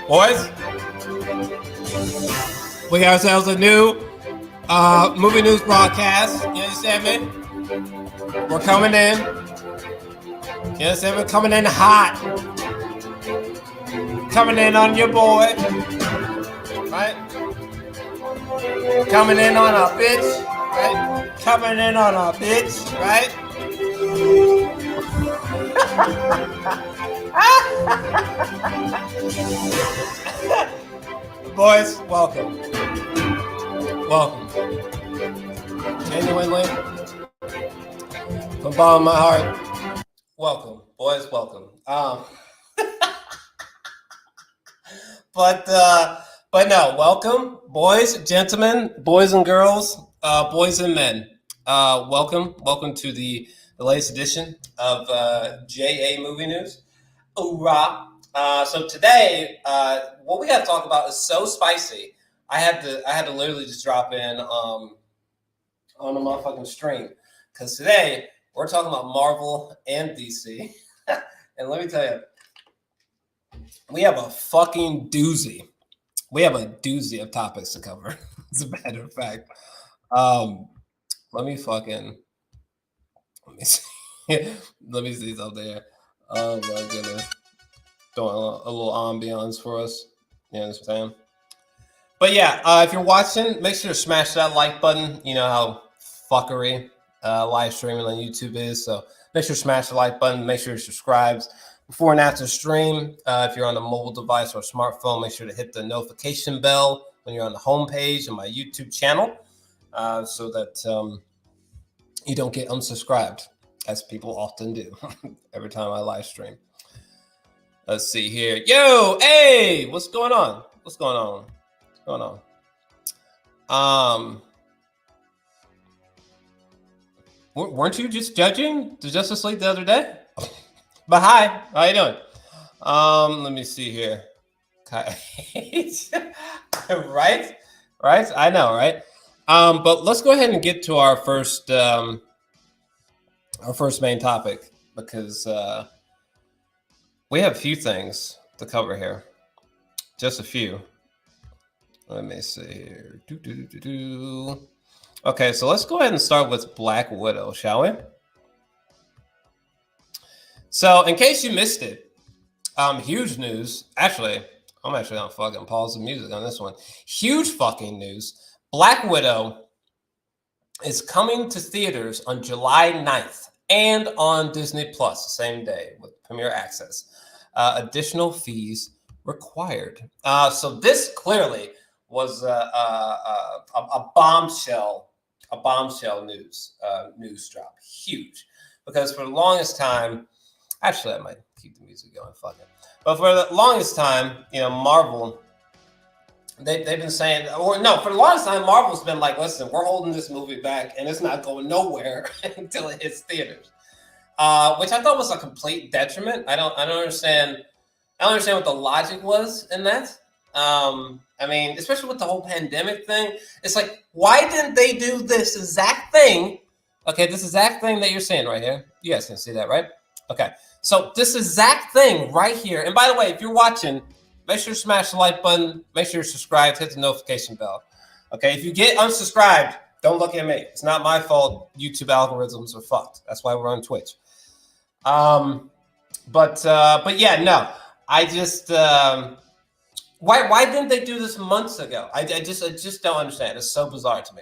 Boys, we got ourselves a new movie news broadcast. You understand me? We're coming in. You understand? We're coming in hot. Coming in on your boy. Right? Coming in on our bitch. Right? Coming in on our bitch. Right? Boys, welcome. Genuinely, from the bottom of my heart, welcome. Boys, welcome. But no, welcome, boys, gentlemen, boys and girls, boys and men. Welcome to the latest edition of JA Movie News. Hoorah! So today, what we got to talk about is so spicy. I had to literally just drop in on the motherfucking stream because today we're talking about Marvel and DC, and let me tell you, we have a fucking doozy. We have a doozy of topics to cover. As a matter of fact, let me see. Let me see something there. Oh my goodness. Doing a little ambiance for us. You understand? But yeah, if you're watching, make sure to smash that like button. You know how fuckery live streaming on YouTube is. So make sure to smash the like button. Make sure to subscribe before and after stream. If you're on a mobile device or a smartphone, make sure to hit the notification bell when you're on the homepage of my YouTube channel so that you don't get unsubscribed, as people often do every time I live stream. Let's see here. Yo, hey, what's going on? Weren't you just judging the Justice League the other day? But hi, how you doing? Let me see here. Right? I know, right? But let's go ahead and get to our first main topic because we have a few things to cover here. Just a few. Let me see here. Okay, so let's go ahead and start with Black Widow, shall we? So, in case you missed it, huge news. Actually, I'm actually gonna fucking pause the music on this one. Huge fucking news. Black Widow is coming to theaters on July 9th and on Disney Plus the same day with premiere access. Additional fees required. So this clearly was a bombshell news drop. Huge, because for the longest time, actually I might keep the music going. Fuck it. But for the longest time, Marvel, they've been saying, for the longest time, Marvel's been like, listen, we're holding this movie back, and it's not going nowhere until it hits theaters. Which I thought was a complete detriment. I don't understand what the logic was in that. I mean, especially with the whole pandemic thing, it's like, why didn't they do this exact thing? Okay, this exact thing that you're seeing right here. You guys can see that, right? Okay, so this exact thing right here. And by the way, if you're watching, make sure to smash the like button. Make sure to subscribe. Hit the notification bell. Okay, if you get unsubscribed, don't look at me. It's not my fault. YouTube algorithms are fucked. That's why we're on Twitch. But yeah, no. I just why didn't they do this months ago? I just don't understand. It's so bizarre to me.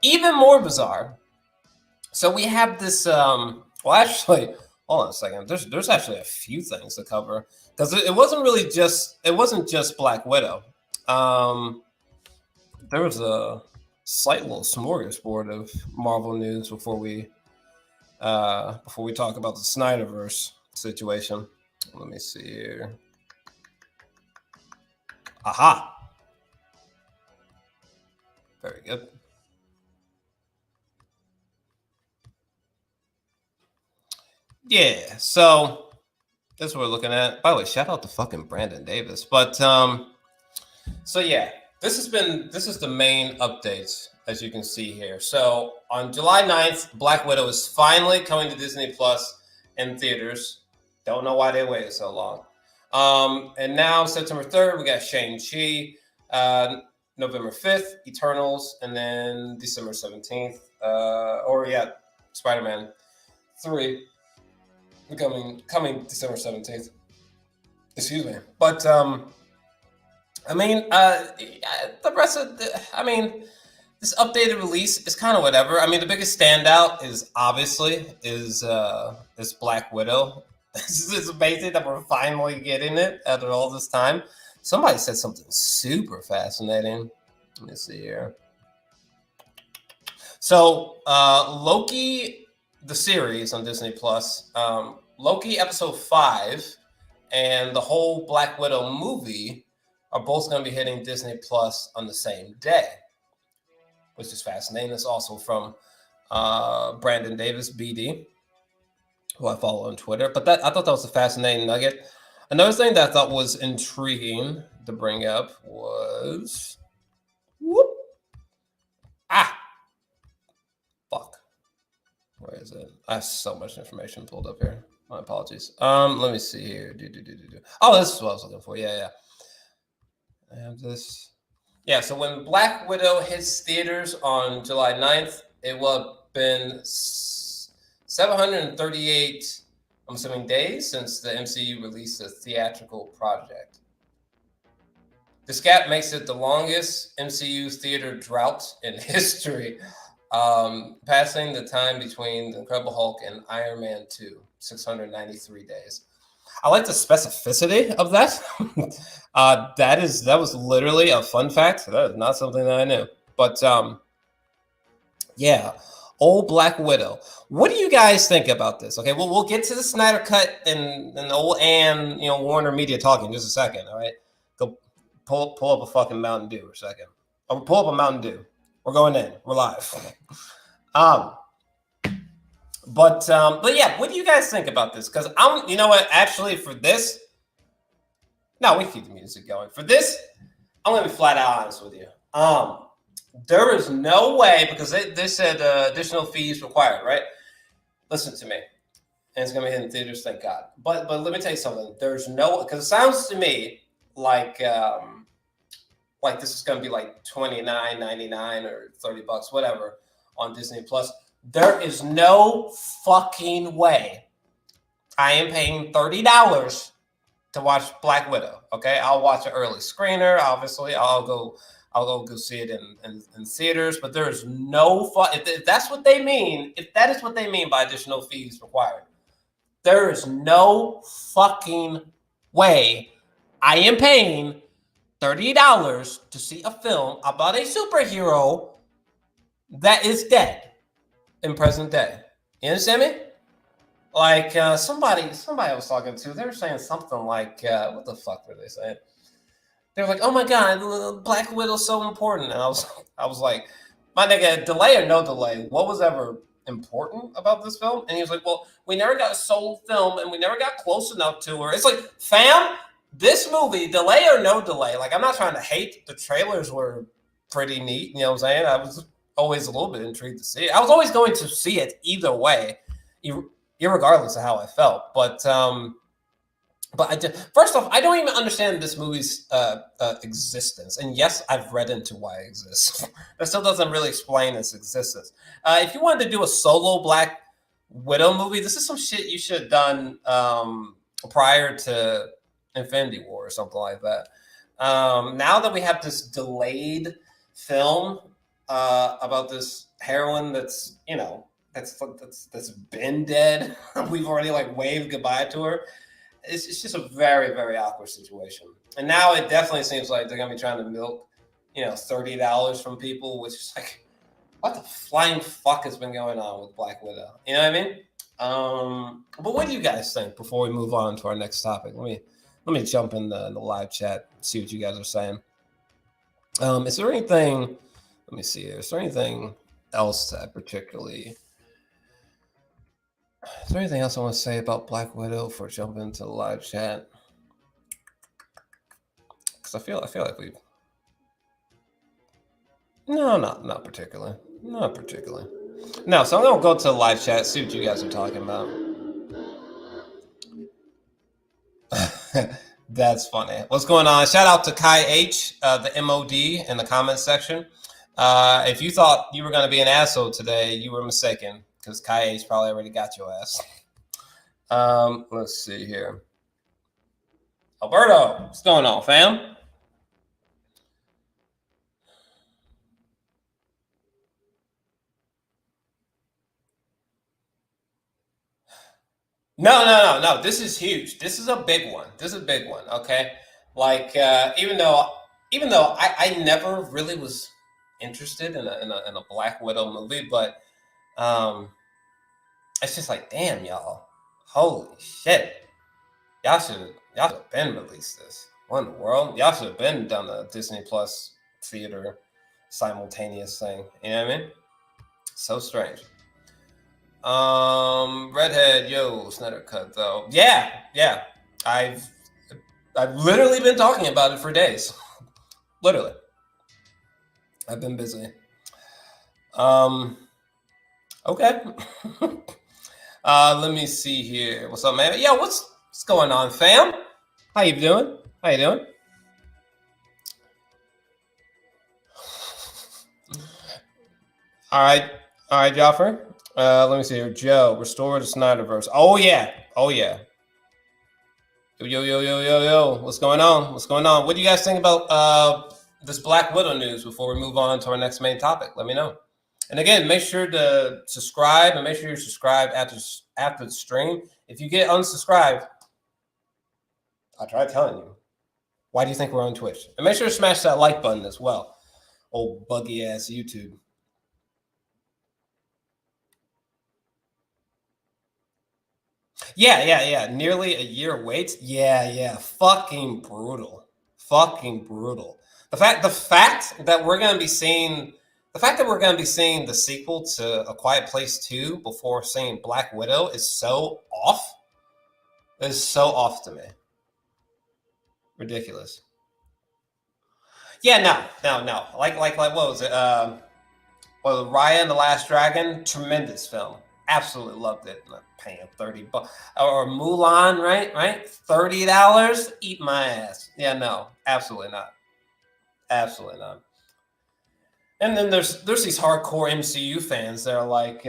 Even more bizarre. So we have this. Well, actually, hold on a second. There's actually a few things to cover because it wasn't just Black Widow. There was a slight little smorgasbord of Marvel news before we talk about the Snyderverse situation. Let me see here. Aha. Very good. Yeah, so this is what we're looking at. By the way, shout out to fucking Brandon Davis. But so yeah, this is the main updates, as you can see here. So on July 9th, Black Widow is finally coming to Disney Plus in theaters. Don't know why they waited so long. And now September 3rd, we got Shang-Chi, November 5th, Eternals, and then December 17th, Spider-Man 3 coming December 17th. Excuse me. But the rest of this updated release is kind of whatever. I mean, the biggest standout is obviously this Black Widow. It's amazing that we're finally getting it after all this time. Somebody said something super fascinating. Let me see here. So Loki, the series on Disney Plus, Loki episode 5 and the whole Black Widow movie are both going to be hitting Disney Plus on the same day, which is fascinating. It's also from Brandon Davis, BD, who I follow on Twitter. But I thought that was a fascinating nugget. Another thing that I thought was intriguing to bring up was... Fuck. Where is it? I have so much information pulled up here. My apologies. Let me see here. Oh, this is what I was looking for. Yeah. I have this. Yeah, so when Black Widow hits theaters on July 9th, it will have been 738, I'm assuming, days since the MCU released a theatrical project. This gap makes it the longest MCU theater drought in history, passing the time between The Incredible Hulk and Iron Man 2, 693 days. I like the specificity of that. That was literally a fun fact. That is not something that I knew. But yeah, old Black Widow. What do you guys think about this? Okay, well, we'll get to the Snyder Cut and the old WarnerMedia talking in just a second. All right, go pull up a fucking Mountain Dew for a second. I'll pull up a Mountain Dew. We're going in. We're live. But yeah, what do you guys think about this? Because you know what? Actually, for this, no, we keep the music going. For this, I'm gonna be flat out honest with you. There is no way, because they said additional fees required, right? Listen to me, and it's gonna be in theaters, thank God. But let me tell you something. There's no, because it sounds to me like this is gonna be like $29.99 or $30, whatever, on Disney Plus. There is no fucking way I am paying $30 to watch Black Widow. Okay, I'll watch an early screener. Obviously, I'll go see it in theaters. But there is no if that's what they mean. If that is what they mean by additional fees required, there is no fucking way I am paying $30 to see a film about a superhero that is dead in present day. You understand me? Like somebody I was talking to, they were saying something like, what the fuck were they saying? They were like, oh my God, Black Widow's so important. And I was like, my nigga, delay or no delay, what was ever important about this film? And he was like, well, we never got a solo film and we never got close enough to her. It's like, fam, this movie, delay or no delay, like, I'm not trying to hate. The trailers were pretty neat, you know what I'm saying? I was always a little bit intrigued to see it. I was always going to see it either way, irregardless of how I felt. But first off, I don't even understand this movie's existence. And yes, I've read into why it exists. That still doesn't really explain its existence. If you wanted to do a solo Black Widow movie, this is some shit you should have done prior to Infinity War or something like that. Now that we have this delayed film about this heroine that's, that's been dead. We've already like waved goodbye to her. It's just a very, very awkward situation. And now it definitely seems like they're gonna be trying to milk, $30 from people, which is like, what the flying fuck has been going on with Black Widow? You know what I mean? But what do you guys think before we move on to our next topic? Let me jump in the live chat, see what you guys are saying. Is there anything? Let me see here. Is there anything else that particularly? Is there anything else I want to say about Black Widow before jumping into the live chat? Because I feel like we've. No, not particularly. Not particularly. No, so I'm gonna go to the live chat, see what you guys are talking about. That's funny. What's going on? Shout out to Kai H, the MOD, in the comments section. If you thought you were going to be an asshole today, you were mistaken, because Kai H probably already got your ass. Let's see here. Alberto, what's going on, fam? No. This is huge. This is a big one. Okay, like even though I never really was interested in a Black Widow movie, but it's just like, damn, y'all, holy shit, y'all should have been released this. What in the world? Y'all should have been done a Disney Plus theater simultaneous thing. You know what I mean? So strange. Redhead, yo, Snyder cut though. Yeah. I've literally been talking about it for days. Literally. I've been busy. Okay. Let me see here. What's up, man? Yeah, what's going on, fam? How you doing? All right, Joffrey. Let me see here. Joe, restore the Snyderverse. Oh yeah. Yo. What's going on? What do you guys think about this Black Widow news before we move on to our next main topic? Let me know. And again, make sure to subscribe, and make sure you're subscribed after the stream. If you get unsubscribed, I try telling you. Why do you think we're on Twitch? And make sure to smash that like button as well. Old buggy ass YouTube. Yeah. Nearly a year wait. Yeah. Fucking brutal. The fact that we're gonna be seeing the sequel to A Quiet Place 2 before seeing Black Widow is so off. It is so off to me. Ridiculous. Yeah, no. Like what was it? Raya and the Last Dragon, tremendous film. Absolutely loved it. I'm not paying $30 or Mulan, right? $30. Eat my ass. Yeah, no, absolutely not. And then there's these hardcore MCU fans that are like,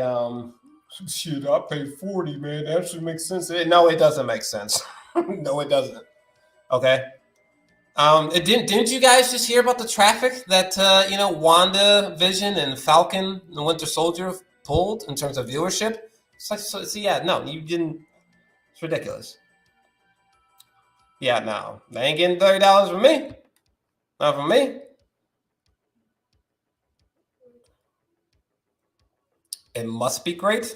shit, I paid $40, man. That should make sense. No, it doesn't make sense. No, it doesn't. Okay. Didn't you guys just hear about the traffic that Wanda, Vision, and Falcon and the Winter Soldier pulled in terms of viewership? It's like, so yeah, no, you didn't. It's ridiculous. Yeah, no, they ain't getting $30 from me. Not from me. It must be great.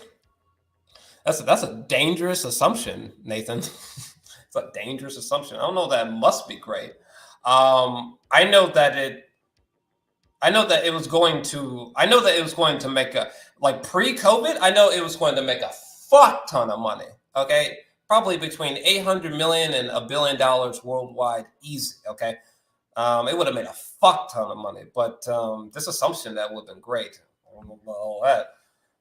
That's a dangerous assumption, Nathan. It's a dangerous assumption. I don't know that it must be great. I know that it was going to make a, like, pre-COVID. I know it was going to make a fuck ton of money. Okay, probably between 800 million and $1 billion worldwide, easy. Okay, it would have made a fuck ton of money. But this assumption that would have been great. I don't know about all that.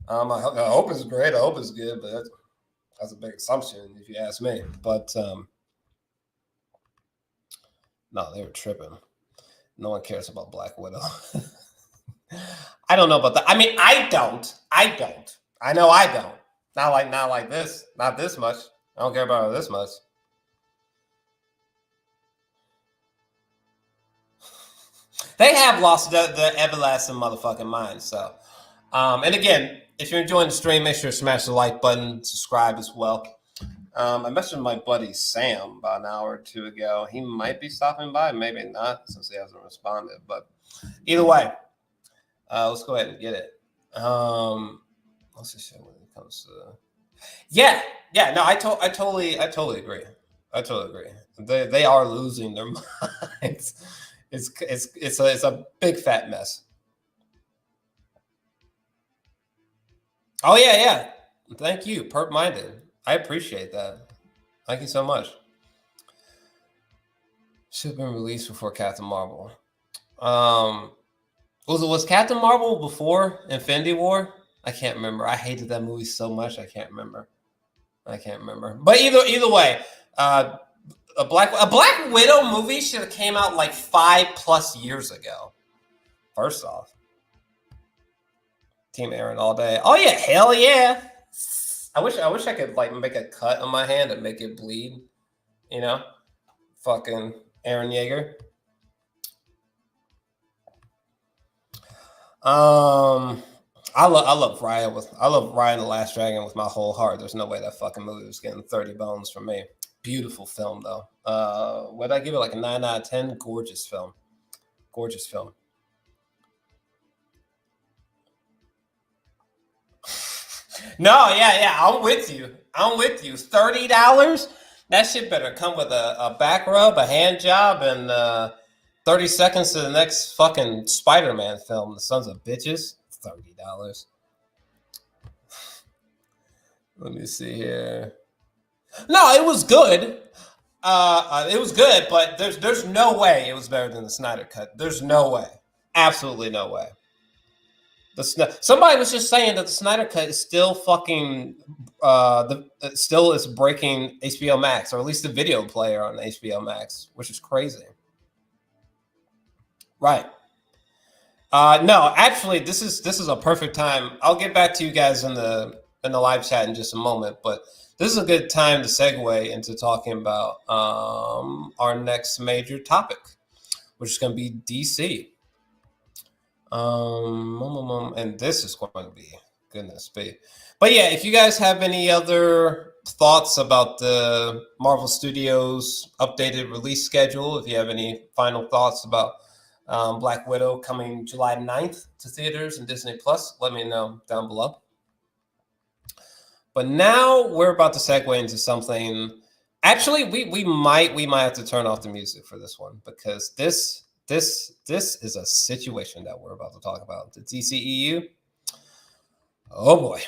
I hope it's great. I hope it's good, but that's a big assumption if you ask me. But no, they were tripping. No one cares about Black Widow. I don't know about that. I mean, I don't. I know I don't. Not like this. Not this much. I don't care about her this much. They have lost the everlasting motherfucking mind. So And again, if you're enjoying the stream, make sure to smash the like button, subscribe as well. I messaged my buddy Sam about an hour or two ago. He might be stopping by, maybe not, since he hasn't responded. But either way, let's go ahead and get it. What's the shit when it comes to? Yeah. No, I totally agree. I totally agree. They are losing their minds. It's a big fat mess. Oh yeah. Thank you, Perp Minded. I appreciate that. Thank you so much. Should have been released before Captain Marvel. Was Captain Marvel before Infinity War? I can't remember. I hated that movie so much. I can't remember. But either way, a Black Widow movie should have came out like 5+ years ago. First off, Team Aaron all day. Oh yeah, hell yeah. I wish I could like make a cut on my hand and make it bleed. You know, fucking Aaron Yeager. I love Ryan the Last Dragon with my whole heart. There's no way that fucking movie was getting 30 bones from me. Beautiful film though. Would I give it like a 9 out of 10? Gorgeous film. No, yeah, I'm with you. $30? That shit better come with a back rub, a hand job, and 30 seconds to the next fucking Spider-Man film. The sons of bitches. $30. Let me see here. No, it was good. But there's no way it was better than the Snyder cut. There's no way. Absolutely no way. Somebody was just saying that the Snyder cut is still fucking still is breaking HBO Max, or at least the video player on HBO Max, which is crazy. Right. No, actually, this is a perfect time. I'll get back to you guys in the live chat in just a moment, but this is a good time to segue into talking about our next major topic, which is going to be DC. And this is going to be goodness me. But yeah, if you guys have any other thoughts about the Marvel Studios updated release schedule, if you have any final thoughts about Black Widow coming July 9th to theaters and Disney Plus, let me know down below. But now we're about to segue into something. Actually, we might have to turn off the music for this one, because this is a situation that we're about to talk about. The DCEU. Oh boy,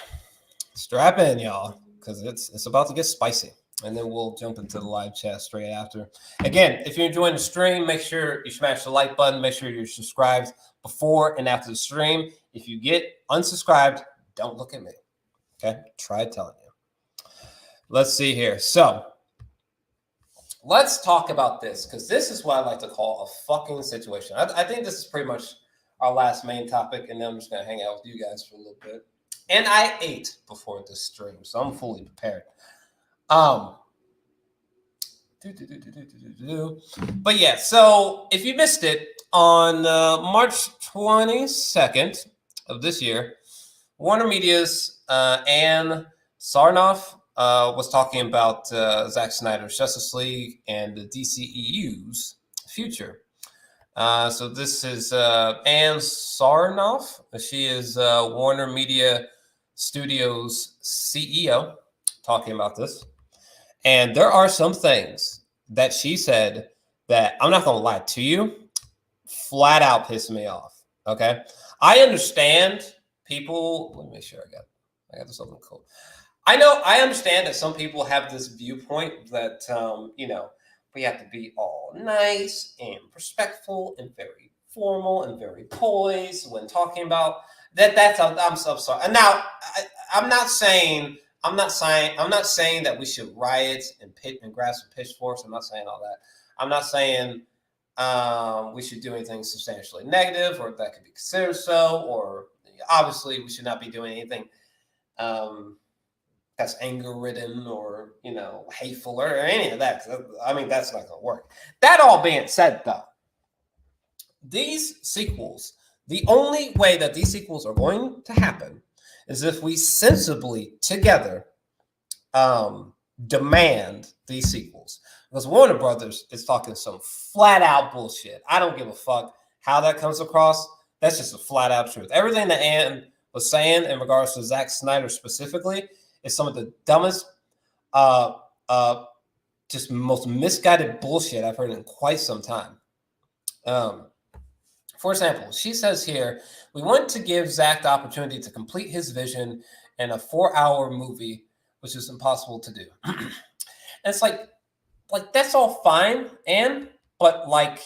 strap in, y'all, because it's about to get spicy. And then we'll jump into the live chat straight after. Again, if you're enjoying the stream, make sure you smash the like button. Make sure you're subscribed before and after the stream. If you get unsubscribed, don't look at me. Okay? Try telling you. Let's see here. So, let's talk about this, because this is what I like to call a fucking situation. I think this is pretty much our last main topic, and then I'm just going to hang out with you guys for a little bit. And I ate before this stream, so I'm fully prepared. But yeah, so if you missed it, on March 22nd of this year, WarnerMedia's Ann Sarnoff was talking about Zack Snyder's Justice League and the DCEU's future. So this is Ann Sarnoff. She is WarnerMedia Studios CEO talking about this. And there are some things that she said that, I'm not going to lie to you, flat out pissed me off. Okay. I understand people. Let me make sure I got this open cool. I understand that some people have this viewpoint that, we have to be all nice and respectful and very formal and very poised when talking about that. I'm so sorry. And now I'm not saying that we should riot and grasp pitchforks. I'm not saying all that. I'm not saying we should do anything substantially negative, or that could be considered so, or obviously we should not be doing anything that's anger-ridden or, hateful or any of that. I mean, that's not going to work. That all being said, though, these sequels The only way that these sequels are going to happen is if we sensibly together demand these sequels. Because Warner Brothers is talking some flat out bullshit. I don't give a fuck how that comes across. That's just a flat out truth. Everything that Ann was saying in regards to Zack Snyder specifically is some of the dumbest, just most misguided bullshit I've heard in quite some time. For example, she says here, we want to give Zack the opportunity to complete his vision in a 4-hour movie, which is impossible to do. And it's like that's all fine, but like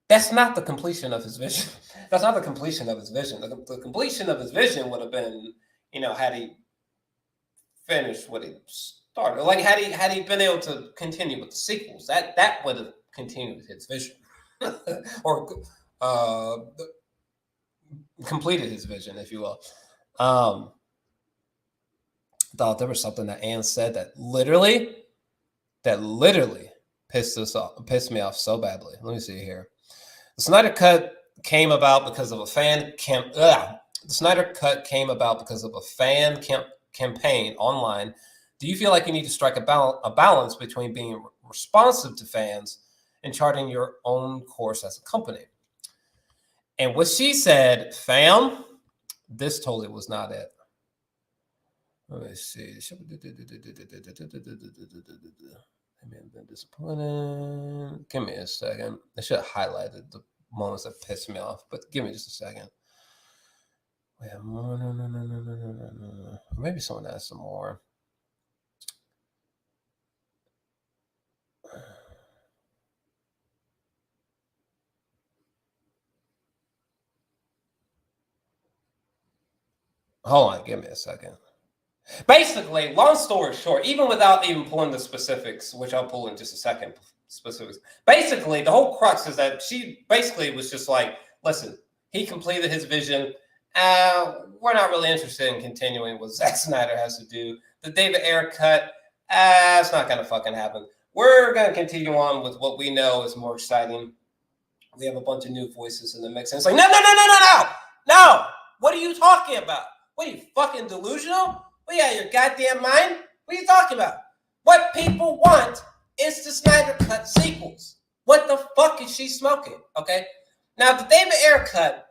that's not the completion of his vision. That's not the completion of his vision. The completion of his vision would have been, had he finished what he started. Like had he been able to continue with the sequels, that would have continued his vision. Or completed his vision, if you will. Thought there was something that Ann said that literally pissed me off so badly. Let me see here. The Snyder Cut came about because of a fan campaign online. Do you feel like you need to strike a balance between being responsive to fans and charting your own course as a company? And what she said, fam, this totally was not it. Let me see. I may have been disappointed. Give me a second. I should have highlighted the moments that pissed me off, but give me just a second. Wait, no. Maybe someone has some more. Hold on, give me a second. Basically, long story short, even without even pulling the specifics, which I'll pull in just a second, specifics. Basically, the whole crux is that she basically was just like, listen, he completed his vision. We're not really interested in continuing what Zack Snyder has to do. The David Ayer cut, it's not going to fucking happen. We're going to continue on with what we know is more exciting. We have a bunch of new voices in the mix. And it's like, no. What are you talking about? What are you, fucking delusional? What, you out of your goddamn mind? What are you talking about? What people want is the Snyder Cut sequels. What the fuck is she smoking? Okay. Now, the David Ayer cut,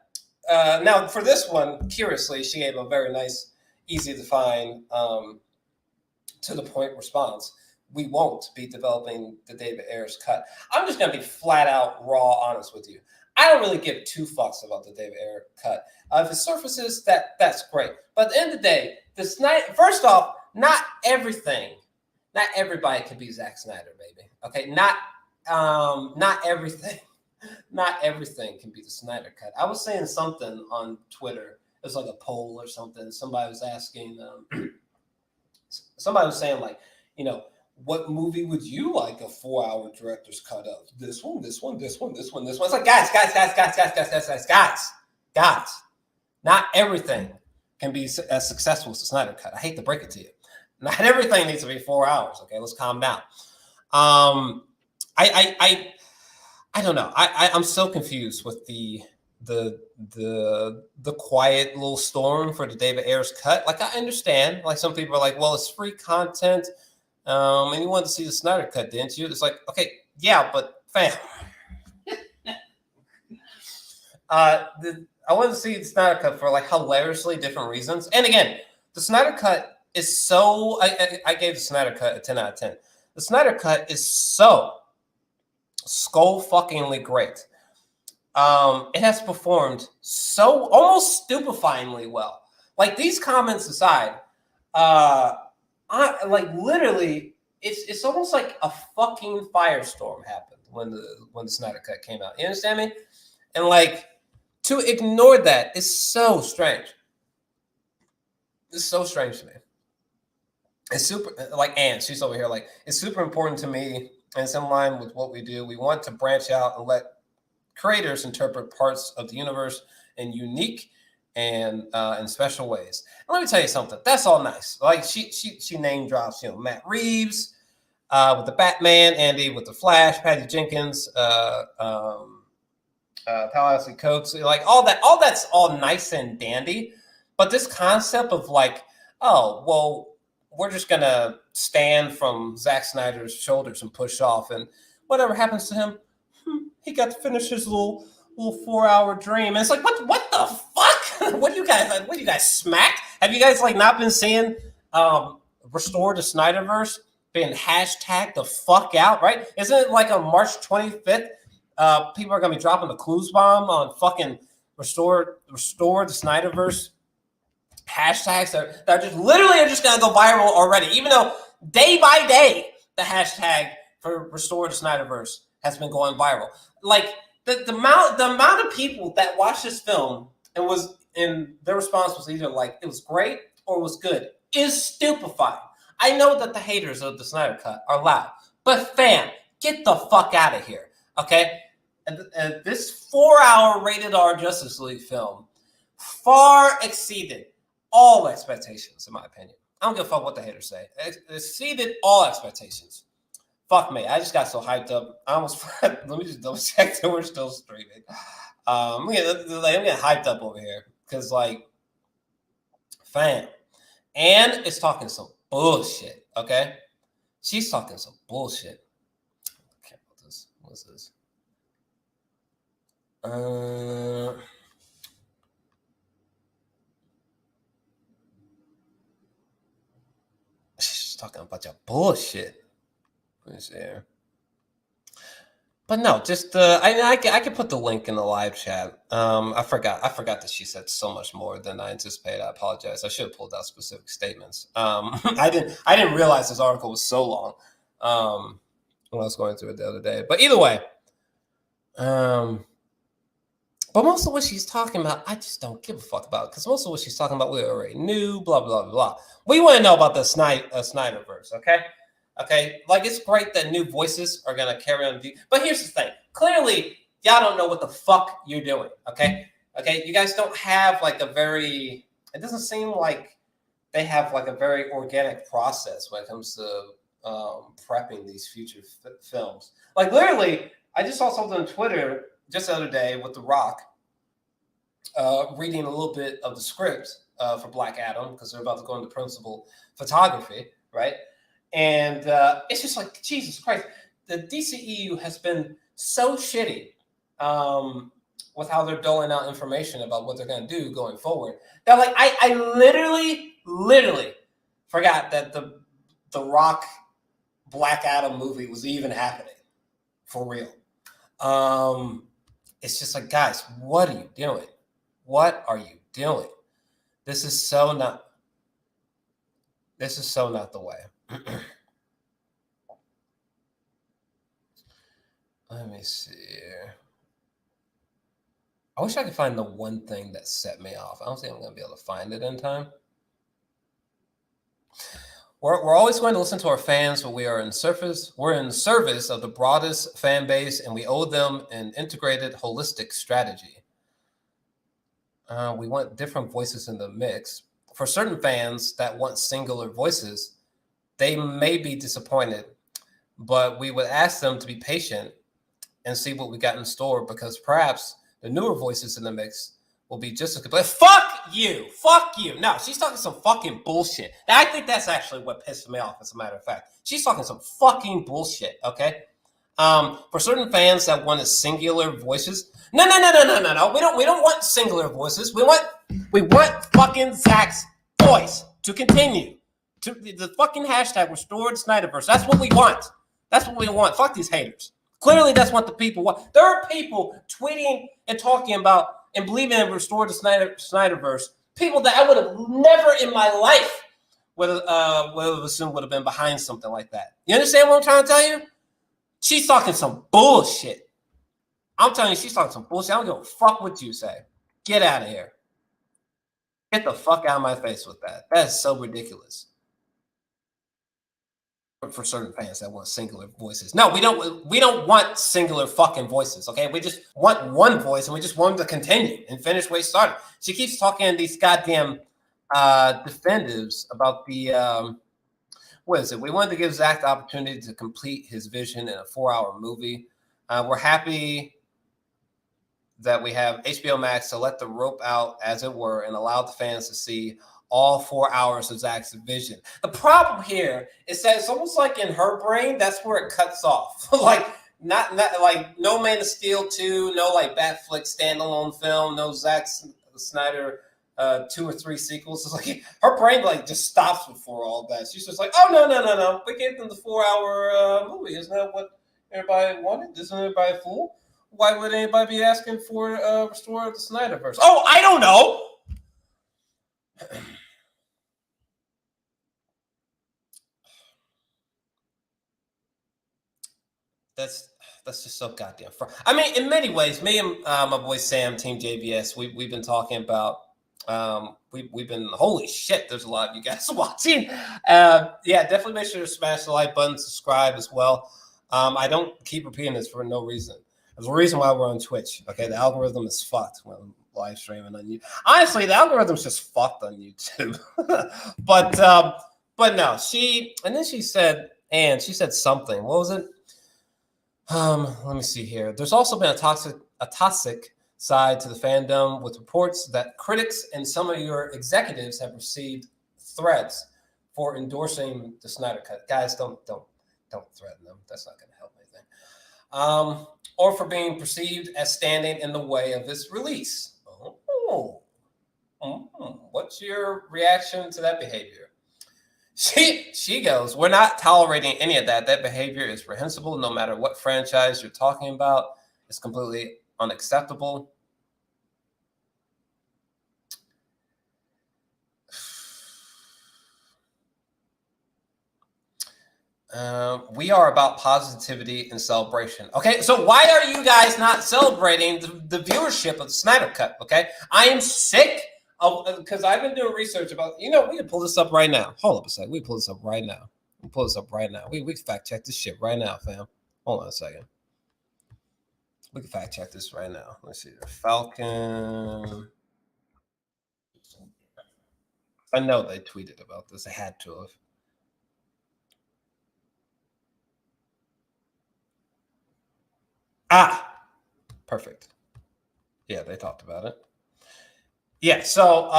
now for this one, curiously, she gave a very nice, easy to find, to the point response. We won't be developing the David Ayer's cut. I'm just going to be flat out raw honest with you. I don't really give two fucks about the David Ayer cut. If it surfaces, that's great. But at the end of the day, first off, not everybody can be Zack Snyder, baby. Okay, not everything can be the Snyder cut. I was saying something on Twitter. It was like a poll or something. Somebody was asking. Somebody was saying like, what movie would you like a 4-hour director's cut of? This one. It's like, guys. Not everything can be as successful as the Snyder cut. I hate to break it to you. Not everything needs to be 4 hours. Okay, let's calm down. I don't know. I'm so confused with the quiet little storm for the David Ayer's cut. Like, I understand. Like, some people are like, well, it's free content. And you wanted to see the Snyder cut, didn't you? It's like, okay, yeah, but fam. I wanted to see the Snyder cut for like hilariously different reasons. And again, the Snyder cut is so, I gave the Snyder cut a 10 out of 10. The Snyder cut is so skull-fuckingly great. It has performed so almost stupefyingly well. Like, these comments aside, literally, it's almost like a fucking firestorm happened when the Snyder cut came out. You understand me? And like, to ignore that is so strange. It's so strange to me. It's super, like Anne, she's over here like, it's super important to me, and it's in line with what we do. We want to branch out and let creators interpret parts of the universe in unique and in special ways. And let me tell you something. That's all nice. Like, she name drops, Matt Reeves with the Batman, Andy with the Flash, Patty Jenkins, Tallahassee coats, like all that's all nice and dandy. But this concept of like, oh, well, we're just going to stand from Zack Snyder's shoulders and push off. And whatever happens to him, he got to finish his little 4-hour dream. And it's like, what the fuck? What do you guys smacked? Have you guys like not been seeing Restore the Snyderverse being hashtag the fuck out, right? Isn't it like on March 25th? People are going to be dropping the clues bomb on fucking Restore the Snyderverse hashtags that are just literally are just going to go viral already, even though day by day the hashtag for Restore the Snyderverse has been going viral. Like the amount of people that watched this film and their response was either like it was great or it was good is stupefying. I know that the haters of the Snyder Cut are loud, but fam, get the fuck out of here, okay? And this 4-hour rated R Justice League film far exceeded all expectations, in my opinion. I don't give a fuck what the haters say. It exceeded all expectations. Fuck me, I just got so hyped up. I almost let me just double check that we're still streaming. I'm getting hyped up over here because, like, fam, and it's talking some bullshit. Okay, she's talking some bullshit. Okay, what's this? She's talking a bunch of bullshit. Let me see here. But no, just I can put the link in the live chat. I forgot that she said so much more than I anticipated. I apologize. I should have pulled out specific statements. I didn't realize this article was so long. When I was going through it the other day. But either way, but most of what she's talking about, I just don't give a fuck about, because most of what she's talking about we already knew. Blah blah blah. We want to know about the Snyderverse, okay? Okay, like it's great that new voices are gonna carry on. But here's the thing: clearly, y'all don't know what the fuck you're doing. Okay, you guys don't have like a very. It doesn't seem like they have like a very organic process when it comes to prepping these future films. Like literally, I just saw something on Twitter just the other day with The Rock reading a little bit of the script for Black Adam, because they're about to go into principal photography, right? And it's just like, Jesus Christ, the DCEU has been so shitty with how they're doling out information about what they're going to do going forward. That like, I literally forgot that the Rock Black Adam movie was even happening for real. It's just like, guys, what are you doing? What are you doing? This is so not the way. Let me see here. I wish I could find the one thing that set me off. I don't think I'm going to be able to find it in time. We're always going to listen to our fans, but we're in service of the broadest fan base, and we owe them an integrated, holistic strategy. We want different voices in the mix. For certain fans that want singular voices, they may be disappointed, but we would ask them to be patient and see what we got in store, because perhaps the newer voices in the mix will be just as good. But fuck you. No, she's talking some fucking bullshit. I think that's actually what pissed me off, as a matter of fact. She's talking some fucking bullshit, okay? For certain fans that want singular voices, no. We don't want singular voices. We want fucking Zack's voice to continue. To the fucking hashtag Restored Snyderverse. That's what we want. Fuck these haters. Clearly, that's what the people want. There are people tweeting and talking about and believing in Restored Snyderverse. People that I would have never in my life would have assumed would have been behind something like that. You understand what I'm trying to tell you? She's talking some bullshit. I'm telling you, she's talking some bullshit. I don't give a fuck what you say. Get out of here. Get the fuck out of my face with that. That is so ridiculous. For certain fans that want singular voices. No, we don't want singular fucking voices, okay? We just want one voice, and we just want them to continue and finish where he started. She keeps talking these goddamn defenders about the what is it? We wanted to give Zack the opportunity to complete his vision in a 4-hour movie. We're happy that we have HBO Max to let the rope out, as it were, and allow the fans to see all 4 hours of Zack's vision. The problem here is that it's almost like in her brain, that's where it cuts off. Like, not like no Man of Steel 2, no like Batflick standalone film, no Zack Snyder 2 or 3 sequels. It's like her brain like just stops before all that. She's just like, oh no. We gave them the 4-hour movie. Isn't that what everybody wanted? Isn't everybody a fool? Why would anybody be asking for restore the Snyderverse? Oh, I don't know. That's just so goddamn fun. I mean, in many ways, me and my boy Sam, Team JVS, we've been talking about. We've been, holy shit, there's a lot of you guys watching. Yeah, definitely make sure to smash the like button, subscribe as well. I don't keep repeating this for no reason. There's a reason why we're on Twitch. Okay, the algorithm is fucked when I'm live streaming on YouTube. Honestly, the algorithm's just fucked on YouTube. but no, she said something. What was it? Let me see here. There's also been a toxic side to the fandom, with reports that critics and some of your executives have received threats for endorsing the Snyder Cut. Guys, don't threaten them. That's not going to help anything. Or for being perceived as standing in the way of its release. What's your reaction to that behavior? She goes, we're not tolerating any of that. That behavior is reprehensible no matter what franchise you're talking about. It's completely unacceptable. We are about positivity and celebration. Okay, so why are you guys not celebrating the viewership of the Snyder Cut? Okay, I am sick of, because I've been doing research about, we can pull this up right now. Hold up a second. We pull this up right now. We fact check this shit right now, fam. Hold on a second. We can fact check this right now. Let's see. Falcon. I know they tweeted about this. They had to have. Perfect. Yeah, they talked about it. Yeah, so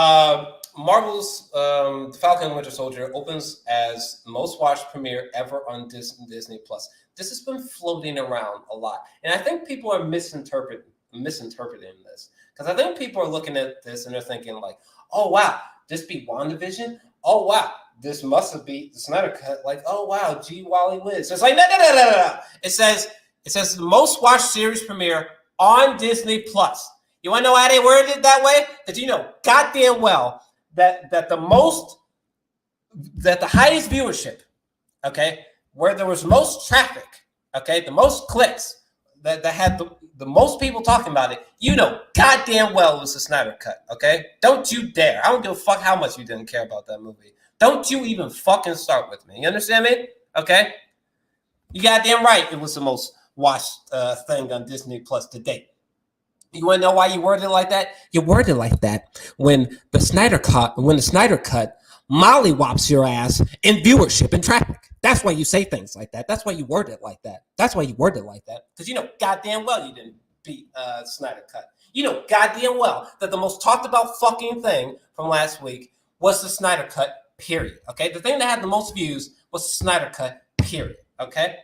Marvel's The Falcon and Winter Soldier opens as the most watched premiere ever on Disney Plus. This has been floating around a lot, and I think people are misinterpreting this, because I think people are looking at this and they're thinking like, "Oh wow, this be WandaVision? Oh wow, this must have be the Snyder Cut." Like, "Oh wow, G Wally Wiz." So it's like, no. It says the most watched series premiere on Disney Plus. You want to know why they worded it that way? Because you know goddamn well that the highest viewership, okay, where there was most traffic, okay, the most clicks, that had the most people talking about it, goddamn well it was the Snyder Cut, okay? Don't you dare. I don't give a fuck how much you didn't care about that movie. Don't you even fucking start with me. You understand me? Okay? You goddamn right it was the most watched thing on Disney Plus to date. You want to know why you worded it like that? You worded it like that when the Snyder Cut mollywops your ass in viewership and traffic. That's why you say things like that. That's why you word it like that. Because goddamn well you didn't beat Snyder Cut. Goddamn well that the most talked about fucking thing from last week was the Snyder Cut, period. Okay? The thing that had the most views was the Snyder Cut, period. Okay?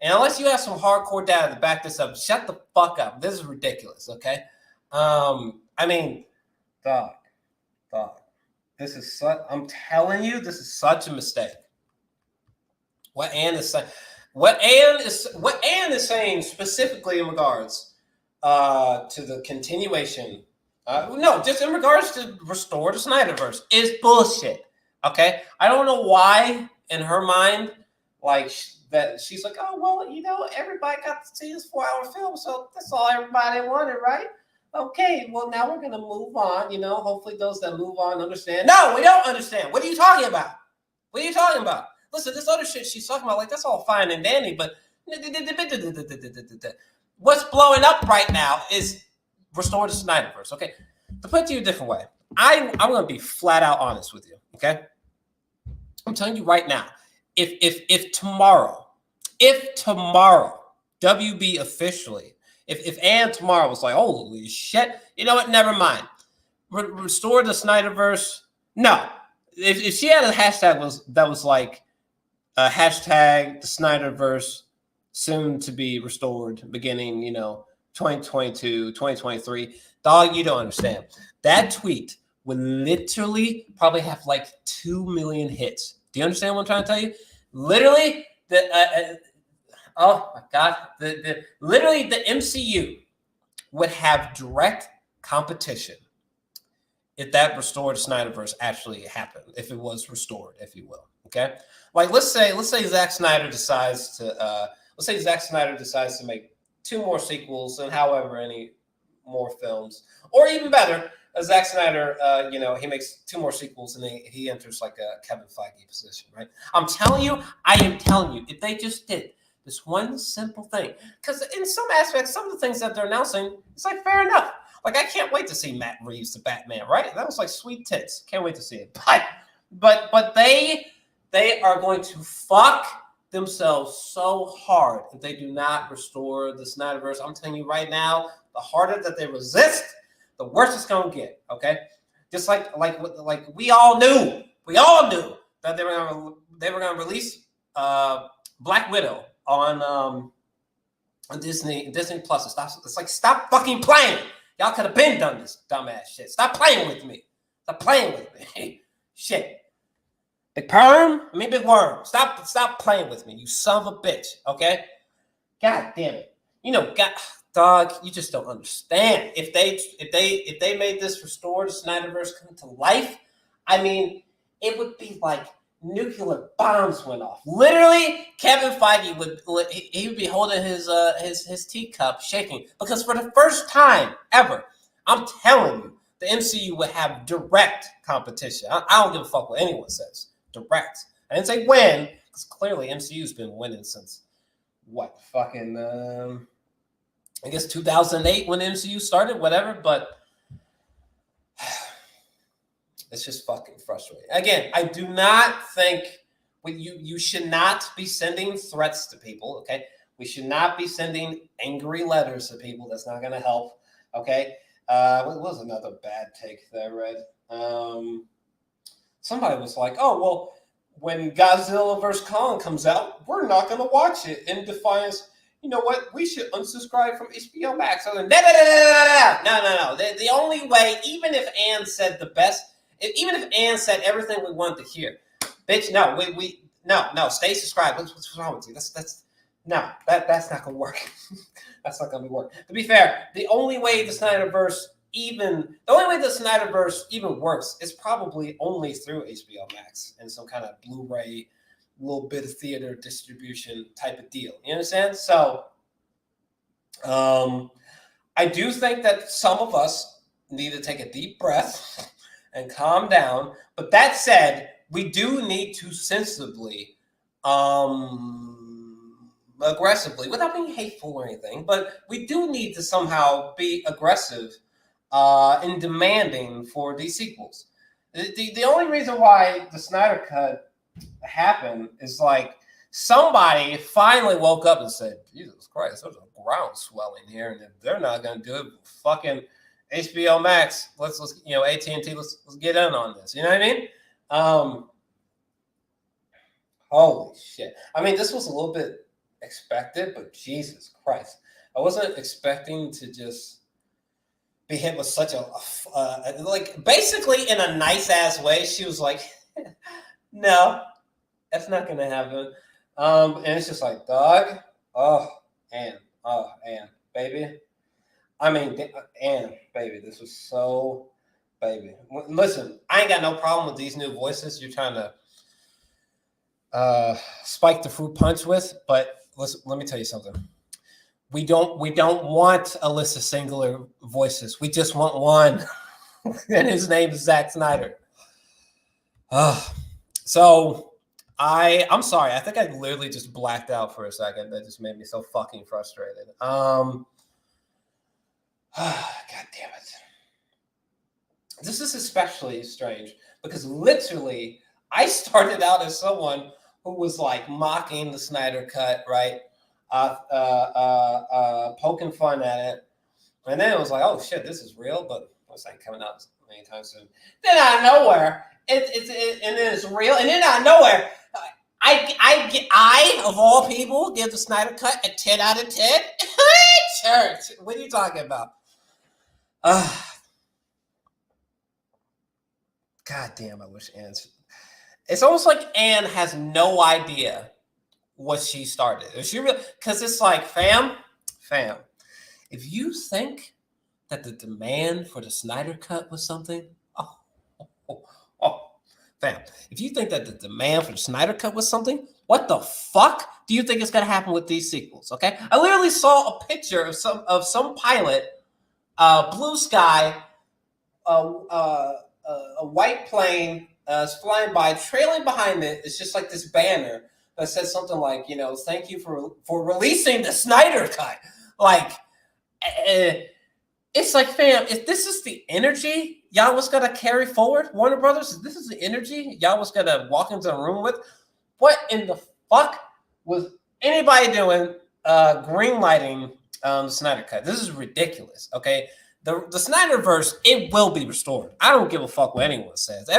And unless you have some hardcore data to back this up, shut the fuck up. This is ridiculous, okay? I mean, dog. This is I'm telling you, this is such a mistake. What Ann is saying specifically in regards to the continuation, just in regards to restore the Snyderverse, is bullshit. Okay? I don't know why in her mind, like, that she's like, oh, well, everybody got to see this 4-hour film, so that's all everybody wanted, right? Okay, well, now we're going to move on. Hopefully those that move on understand. No, we don't understand. What are you talking about? Listen, this other shit she's talking about, like, that's all fine and dandy, but what's blowing up right now is restore the Snyderverse, okay? To put it to you a different way, I'm going to be flat out honest with you, okay? I'm telling you right now, if tomorrow WB officially If Ann tomorrow was like, holy shit, you know what? Never mind. Restore the Snyderverse. No. If she had a hashtag that was like hashtag the Snyderverse soon to be restored beginning, 2022, 2023. Dog, you don't understand. That tweet would literally probably have like 2 million hits. Do you understand what I'm trying to tell you? Literally, oh my God, literally the MCU would have direct competition if that restored Snyderverse actually happened, if it was restored, if you will. Okay, like let's say Zack Snyder decides to make 2 more sequels and however any more films, or even better, Zack Snyder, he makes 2 more sequels and he enters like a Kevin Feige position, right? I am telling you, if they just did this one simple thing, because in some aspects, some of the things that they're announcing, it's like fair enough. Like I can't wait to see Matt Reeves the Batman, right? That was like sweet tits. Can't wait to see it. But they are going to fuck themselves so hard if they do not restore the Snyderverse. I'm telling you right now, the harder that they resist, the worse it's gonna get. Okay, just like we all knew that they were gonna release Black Widow on Disney Plus. It's like stop fucking playing. Y'all could have been done this dumbass shit. Stop playing with me. Shit. Big Worm. Stop playing with me, you son of a bitch. Okay? God damn it. Dog, you just don't understand. If they made this restored Snyderverse come to life, I mean, it would be like nuclear bombs went off. Literally, Kevin Feige would be holding his teacup shaking, because for the first time ever, I'm telling you, the MCU would have direct competition. I don't give a fuck what anyone says. Direct. I didn't say win, because clearly MCU's been winning since what fucking I guess 2008 when MCU started, whatever, but it's just fucking frustrating. Again, I do not think you should not be sending threats to people, okay? We should not be sending angry letters to people. That's not going to help, okay? What was another bad take that I read? Somebody was like, oh, well, when Godzilla vs. Kong comes out, we're not going to watch it in defiance. You know what? We should unsubscribe from HBO Max. No. The only way, even if Ann said the best, even if Ann said everything we wanted to hear, bitch, no, stay subscribed. What's wrong with you? That's not gonna work. That's not gonna work. To be fair, the only way the Snyderverse even works is probably only through HBO Max and some kind of Blu-ray, little bit of theater distribution type of deal. You understand? So, I do think that some of us need to take a deep breath and calm down. But that said, we do need to sensibly, aggressively, without being hateful or anything, but we do need to somehow be aggressive in demanding for these sequels. The only reason why the Snyder Cut happened is like somebody finally woke up and said, Jesus Christ, there's a groundswell in here, and if they're not going to do it, fucking HBO Max, let's AT&T, let's get in on this. You know what I mean? Holy shit. I mean, this was a little bit expected, but Jesus Christ. I wasn't expecting to just be hit with such like, basically in a nice ass way, she was like, no, that's not going to happen. And it's just like, dog, and baby. I mean, and baby, this was so, baby. Listen, I ain't got no problem with these new voices you're trying to spike the fruit punch with, but listen, let me tell you something. We don't want a list of singular voices. We just want one, and his name is Zack Snyder. So I'm sorry. I think I literally just blacked out for a second. That just made me so fucking frustrated. God damn it. This is especially strange because literally I started out as someone who was like mocking the Snyder Cut, right? poking fun at it. And then it was like, oh shit, this is real, but it's not coming out anytime soon. Then out of nowhere, and then it's real, and then out of nowhere, I of all people give the Snyder Cut a 10 out of 10. Church, what are you talking about? God damn, I wish Anne's. It's almost like Anne has no idea what she started. Is she really? Because it's like, fam. If you think that the demand for the Snyder Cut was something, fam. If you think that the demand for the Snyder Cut was something, what the fuck do you think is gonna happen with these sequels? Okay, I literally saw a picture of some pilot, blue sky, a white plane is flying by, trailing behind it. It's just like this banner that says something like, thank you for releasing the Snyder Cut. Like, it's like, fam, if this is the energy y'all was gonna carry forward, Warner Brothers, if this is the energy y'all was gonna walk into a room with, what in the fuck was anybody doing greenlighting the Snyder Cut? This is ridiculous, okay? The Snyderverse, it will be restored. I don't give a fuck what anyone says.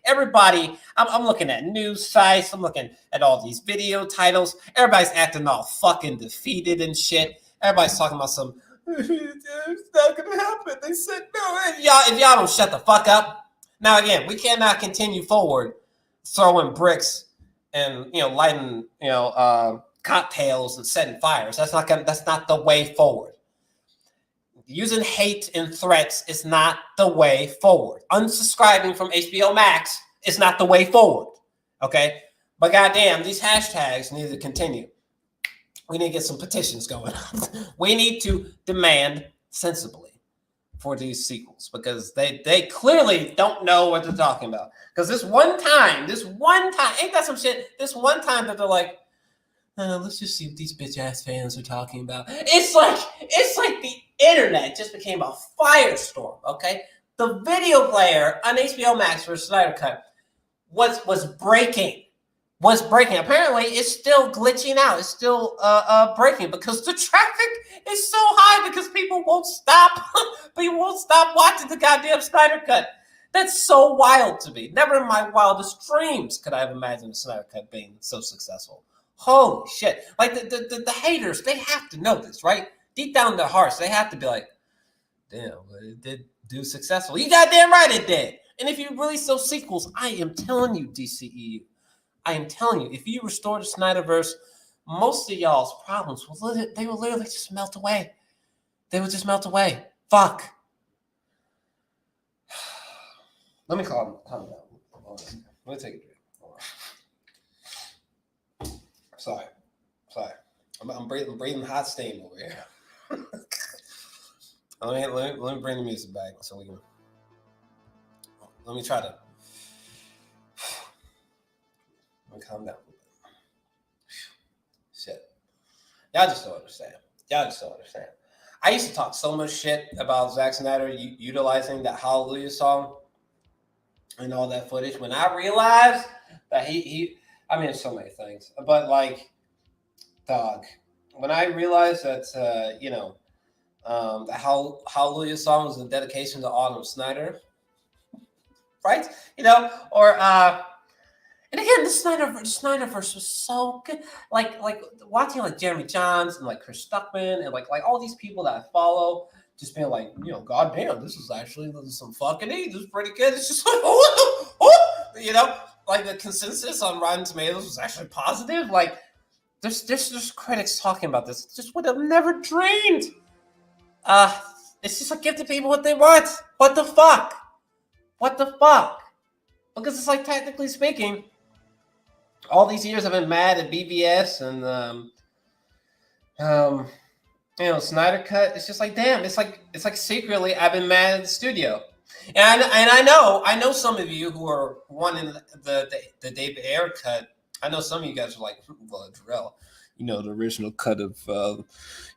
Everybody, I'm looking at news sites. I'm looking at all these video titles. Everybody's acting all fucking defeated and shit. Everybody's talking about some, it's not going to happen. They said no. If y'all don't shut the fuck up. Now, again, we cannot continue forward throwing bricks and, lighting, cocktails and setting fires. That's not the way forward. Using hate and threats is not the way forward. Unsubscribing from HBO Max is not the way forward. Okay? But goddamn, these hashtags need to continue. We need to get some petitions going on. We need to demand sensibly for these sequels because they clearly don't know what they're talking about. Because this one time, ain't that some shit? This one time that they're like, let's just see what these bitch ass fans are talking about. It's like the internet just became a firestorm. Okay, the video player on HBO Max for Snyder Cut was breaking. Apparently, it's still glitching out. It's still breaking because the traffic is so high because people won't stop. People won't stop watching the goddamn Snyder Cut. That's so wild to me. Never in my wildest dreams could I have imagined the Snyder Cut being so successful. Holy shit. Like, the haters, they have to know this, right? Deep down in their hearts, they have to be like, damn, it did do successful. You goddamn right it did. And if you release those sequels, I am telling you, DCEU, I am telling you, if you restore the Snyderverse, most of y'all's problems will literally just melt away. They will just melt away. Fuck. Let me calm down. Let me take a drink. Sorry. I'm breathing hot steam over here. let me bring the music back so we can. Let me try to. Let me calm down. Shit. Y'all just don't understand. I used to talk so much shit about Zack Snyder utilizing that Hallelujah song and all that footage. When I realized that I mean, so many things, but like, dog, when I realized that, the Hallelujah song was a dedication to Autumn Snyder, right? And again, the Snyderverse was so good. Like watching like Jeremy Johns and like Chris Stuckman and like all these people that I follow, just being like, God damn, this is some fucking E. This is pretty good. It's just like, like the consensus on Rotten Tomatoes was actually positive. Like, there's critics talking about this. Just would have never dreamed. It's just like, give the people what they want. What the fuck? Because it's like, technically speaking, all these years I've been mad at BVS and Snyder Cut. It's just like, damn. It's like secretly I've been mad at the studio. And I know some of you who are wanting the David Ayer cut. I know some of you guys are like, well, Jor-Els, the original cut of, the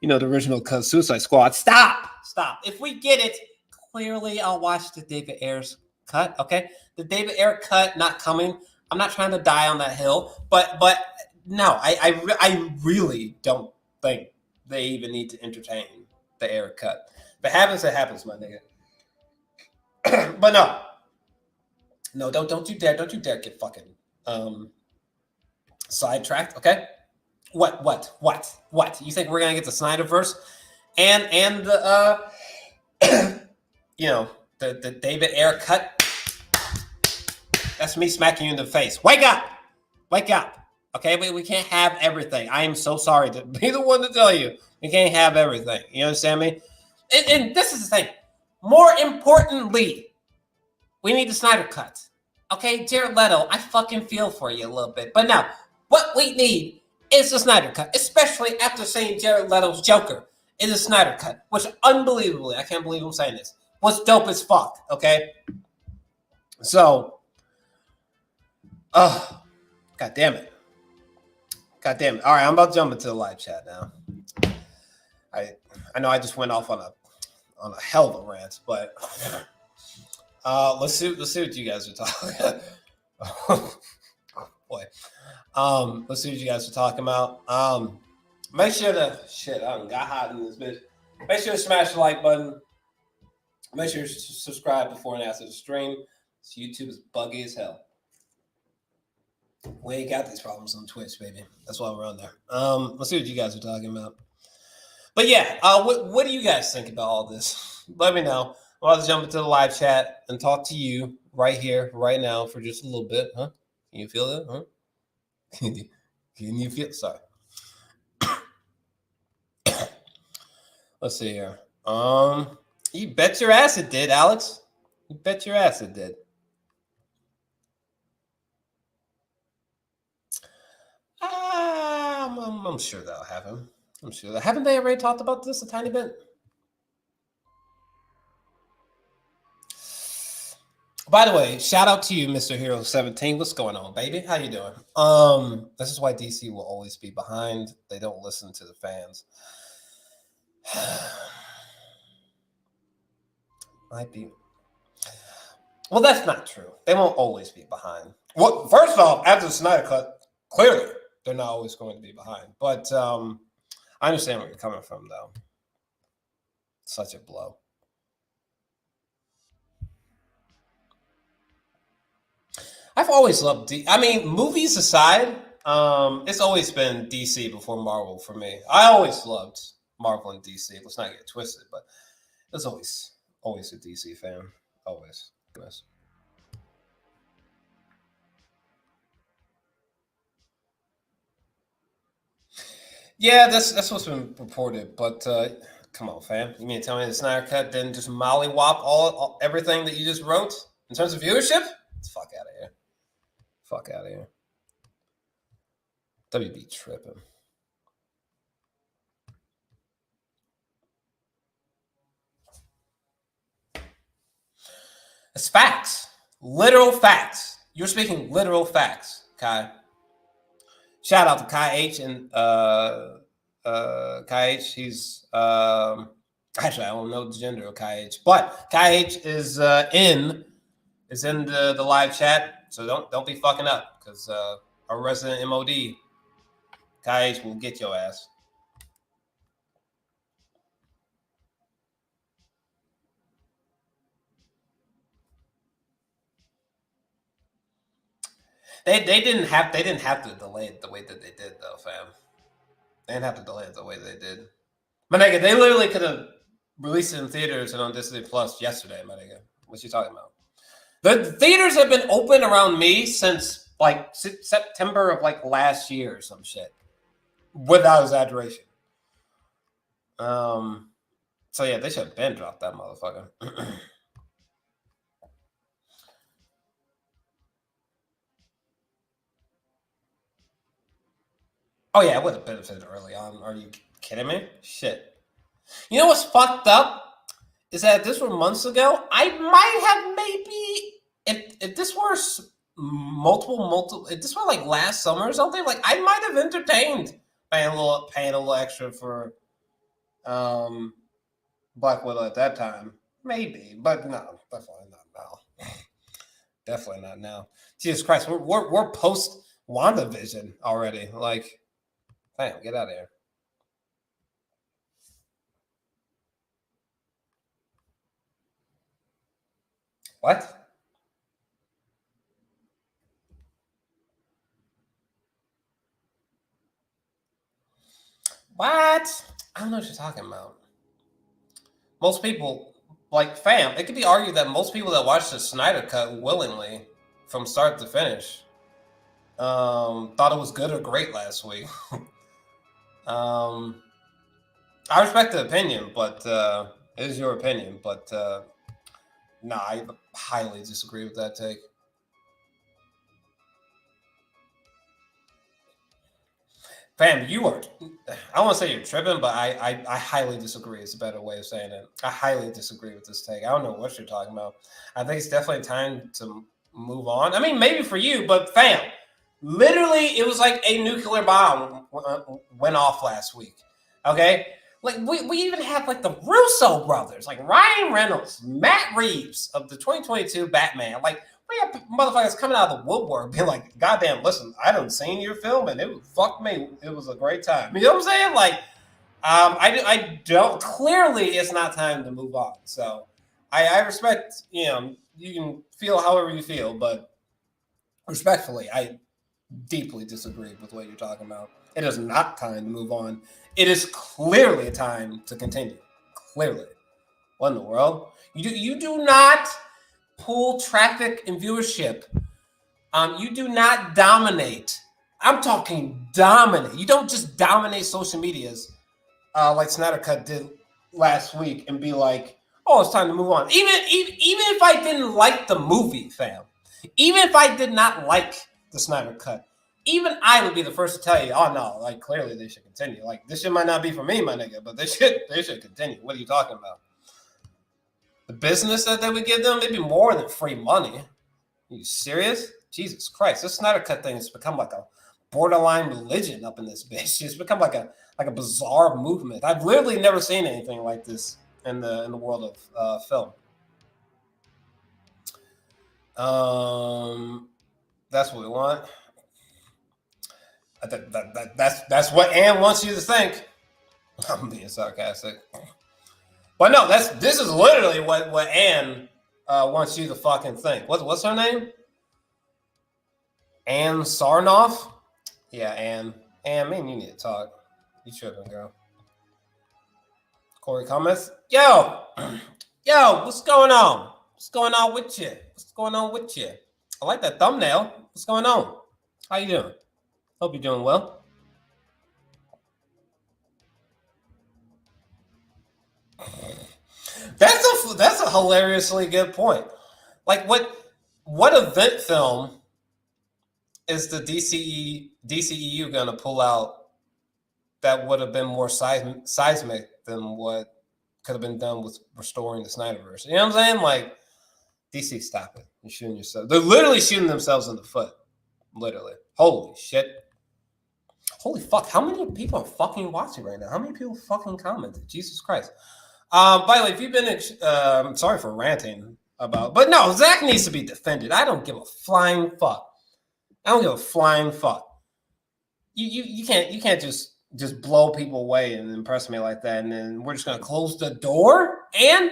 original cut of Suicide Squad. Stop. If we get it, clearly I'll watch the David Ayer's cut. Okay, the David Ayer cut not coming. I'm not trying to die on that hill, but no, I really don't think they even need to entertain the air cut. If it happens, it happens, my nigga. But no, don't you dare get fucking sidetracked, okay? What? You think we're gonna get the Snyderverse and the the David air cut? That's me smacking you in the face. Wake up! Okay, we can't have everything. I am so sorry to be the one to tell you. We can't have everything. You understand me? And this is the thing. More importantly, we need the Snyder cut. Okay, Jared Leto, I fucking feel for you a little bit. But now, what we need is the Snyder cut, especially after seeing Jared Leto's Joker in the Snyder cut, which unbelievably, I can't believe I'm saying this, was dope as fuck, okay? So, God damn it. All right, I'm about to jump into the live chat now. I know I just went off on a hell of a rant, but let's see what you guys are talking. Oh, boy, let's see what you guys are talking about. Make sure to I got hot in this bitch. Make sure to smash the like button. Make sure to subscribe before and after the stream. So YouTube is buggy as hell. We ain't got these problems on Twitch, baby. That's why we're on there. Let's see what you guys are talking about. But yeah, what do you guys think about all this? Let me know. I'm about to jump into the live chat and talk to you right here, right now, for just a little bit, huh? Can you feel that, huh? Can you feel? Sorry. Let's see here. You bet your ass it did, Alex. You bet your ass it did. I'm sure that'll happen. I'm sure that. Haven't they already talked about this a tiny bit? By the way, shout out to you, Mr. Hero 17. What's going on, baby? How you doing? This is why DC will always be behind. They don't listen to the fans. Might be. Well, that's not true. They won't always be behind. Well, first off, after the Snyder cut, clearly they're not always going to be behind. But I understand where you're coming from, though. Such a blow. I've always loved movies aside, it's always been DC before Marvel for me. I always loved Marvel and DC. Let's not get twisted, but it's always a DC fan. Always. Yes. Yeah, that's what's been reported. But come on, fam. You mean to tell me the Snyder Cut didn't just mollywop everything that you just wrote in terms of viewership? Let's fuck out of here. Fuck out of here. WB tripping. It's facts. Literal facts. You're speaking literal facts, Kai. Shout out to Kai H and Kai H. He's actually I don't know the gender of Kai H, but Kai H is in the live chat. So don't be fucking up because our resident MOD Kai H will get your ass. They didn't have to delay it the way that they did though, fam. They didn't have to delay it the way they did. My nigga, they literally could have released it in theaters and on Disney Plus yesterday, my nigga. What you talking about? The theaters have been open around me since like September of like last year or some shit. Without exaggeration. So yeah, they should have been dropped that motherfucker. Oh yeah, it would have benefited early on. Are you kidding me? Shit. You know what's fucked up? Is that if this were months ago, I might have maybe if this were multiple if this were like last summer or something, like I might have entertained paying a little extra for Black Widow at that time. Maybe, but no, definitely not now. Definitely not now. Jesus Christ, we're post WandaVision already. Like, damn, get out of here. What? What? I don't know what you're talking about. Most people, like, fam, it could be argued that most people that watch the Snyder Cut willingly from start to finish thought it was good or great last week. I respect the opinion, but it is your opinion. But nah, I highly disagree with that take. Fam, you are, I don't want to say you're tripping, but I highly disagree. It's a better way of saying it. I highly disagree with this take. I don't know what you're talking about. I think it's definitely time to move on. I mean, maybe for you, but fam, literally, it was like a nuclear bomb went off last week. Okay? Like, we even had, like, the Russo brothers, like Ryan Reynolds, Matt Reeves of the 2022 Batman. Like, we have motherfuckers coming out of the woodwork being like, goddamn, listen, I done seen your film and it fucked me. It was a great time. You know what I'm saying? Like, I don't, clearly it's not time to move on. So I respect, you know, you can feel however you feel, but respectfully, I deeply disagree with what you're talking about. It is not time to move on. It is clearly time to continue. Clearly. What in the world? You do not pull traffic and viewership. You do not dominate. I'm talking dominate. You don't just dominate social medias like Snyder Cut did last week and be like, oh, it's time to move on. Even if I didn't like the movie, fam, even if I did not like the Snyder Cut, even I would be the first to tell you, oh no, like clearly they should continue. Like this shit might not be for me, my nigga, but they should continue. What are you talking about? The business that they would give them, maybe more than free money. Are you serious? Jesus Christ. This Snyder Cut thing has become like a borderline religion up in this bitch. It's become like a bizarre movement. I've literally never seen anything like this in the world of film. That's what we want. That's what Anne wants you to think. I'm being sarcastic. But no, this is literally what Anne wants you to fucking think. What's her name? Anne Sarnoff? Yeah, Anne. Anne, man, you need to talk. You tripping, girl. Corey comments. Yo, what's going on? What's going on with you? What's going on with you? I like that thumbnail. What's going on? How you doing? Hope you're doing well. That's a hilariously good point. Like what event film is the DCEU going to pull out that would have been more seismic than what could have been done with restoring the Snyderverse? You know what I'm saying? Like, DC, stop it. You're shooting yourself. They're literally shooting themselves in the foot. Literally. Holy shit. Holy fuck. How many people are fucking watching right now? How many people fucking commented? Jesus Christ. By the way, if you've been, sorry for ranting about, but no, Zack needs to be defended. I don't give a flying fuck. I don't give a flying fuck. You can't just blow people away and impress me like that, and then we're just gonna close the door. And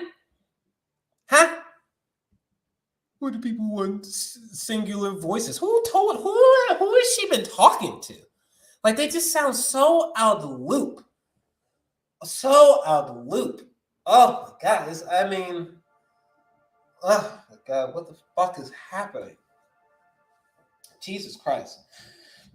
huh? What do people want? Singular voices. Who has she been talking to? Like they just sound so out of the loop. So out of the loop. Oh my god! Oh my god! What the fuck is happening? Jesus Christ!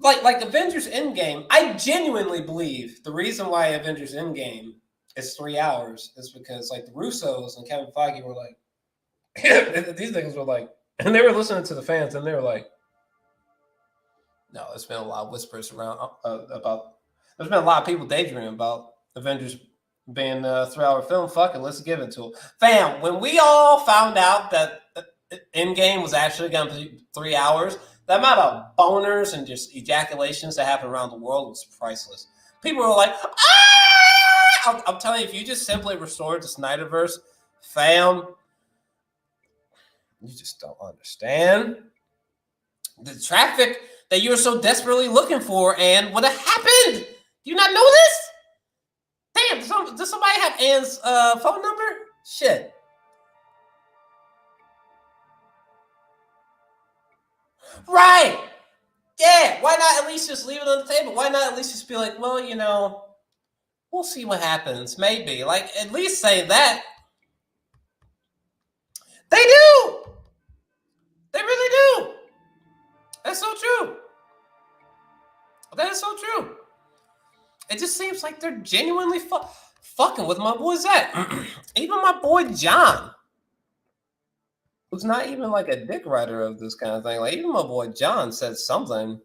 Like Avengers Endgame, I genuinely believe the reason why Avengers Endgame is 3 hours is because like the Russos and Kevin Feige were like, these niggas were like, and they were listening to the fans and they were like, no, there's been a lot of whispers around about. There's been a lot of people daydreaming about Avengers being a 3-hour film. Fuck it, let's give it to them. Fam, when we all found out that Endgame was actually going to be 3 hours, the amount of boners and just ejaculations that happen around the world was priceless. People were like, ah! I'm telling you, if you just simply restored the Snyderverse, fam, you just don't understand the traffic that you were so desperately looking for and what happened. Do you not know this? Damn, does somebody have Anne's phone number? Shit. Right. Yeah. Why not at least just leave it on the table? Why not at least just be like, well, you know, we'll see what happens. Maybe. Like, at least say that. They do. They really do. That's so true. That is so true. It just seems like they're genuinely fucking with my boy Zack. Even my boy John, who's not even like a dick writer of this kind of thing. Like, even my boy John said something.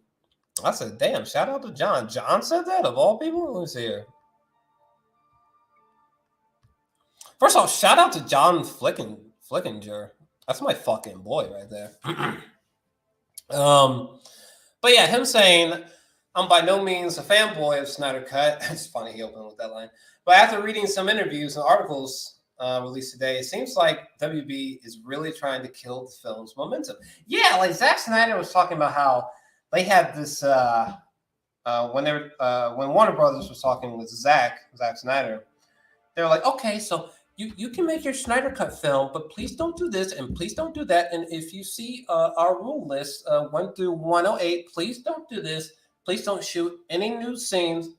I said, damn, shout out to John. John said that of all people? Let me see here. First of all, shout out to John Flickinger. That's my fucking boy right there. But yeah, him saying, I'm by no means a fanboy of Snyder Cut. It's funny he opened with that line. But after reading some interviews and articles released today, it seems like WB is really trying to kill the film's momentum. Yeah, like Zack Snyder was talking about how they had this when Warner Brothers was talking with Zack Snyder, they were like, okay, so you can make your Snyder Cut film, but please don't do this and please don't do that. And if you see our rule list 1 through 108, please don't do this. Please don't shoot any new scenes.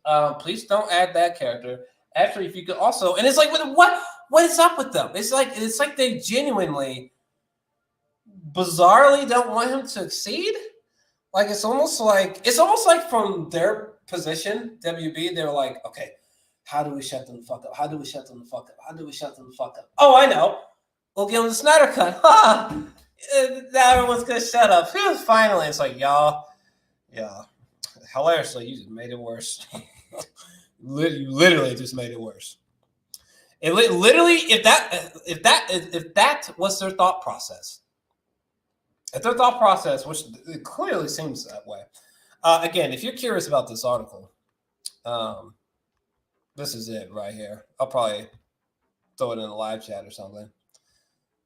Please don't add that character. Actually, if you could also, and it's like, what is up with them? It's like they genuinely, bizarrely don't want him to succeed. Like it's almost like from their position, WB, they were like, okay, how do we shut them the fuck up? How do we shut them the fuck up? How do we shut them the fuck up? Oh, I know. We'll give them the Snyder Cut. Now everyone's gonna shut up. Finally, it's like y'all, yeah. Hilariously, you just made it worse. You literally just made it worse. It literally, if that was their thought process, which it clearly seems that way. Again, if you're curious about this article, this is it right here. I'll probably throw it in a live chat or something.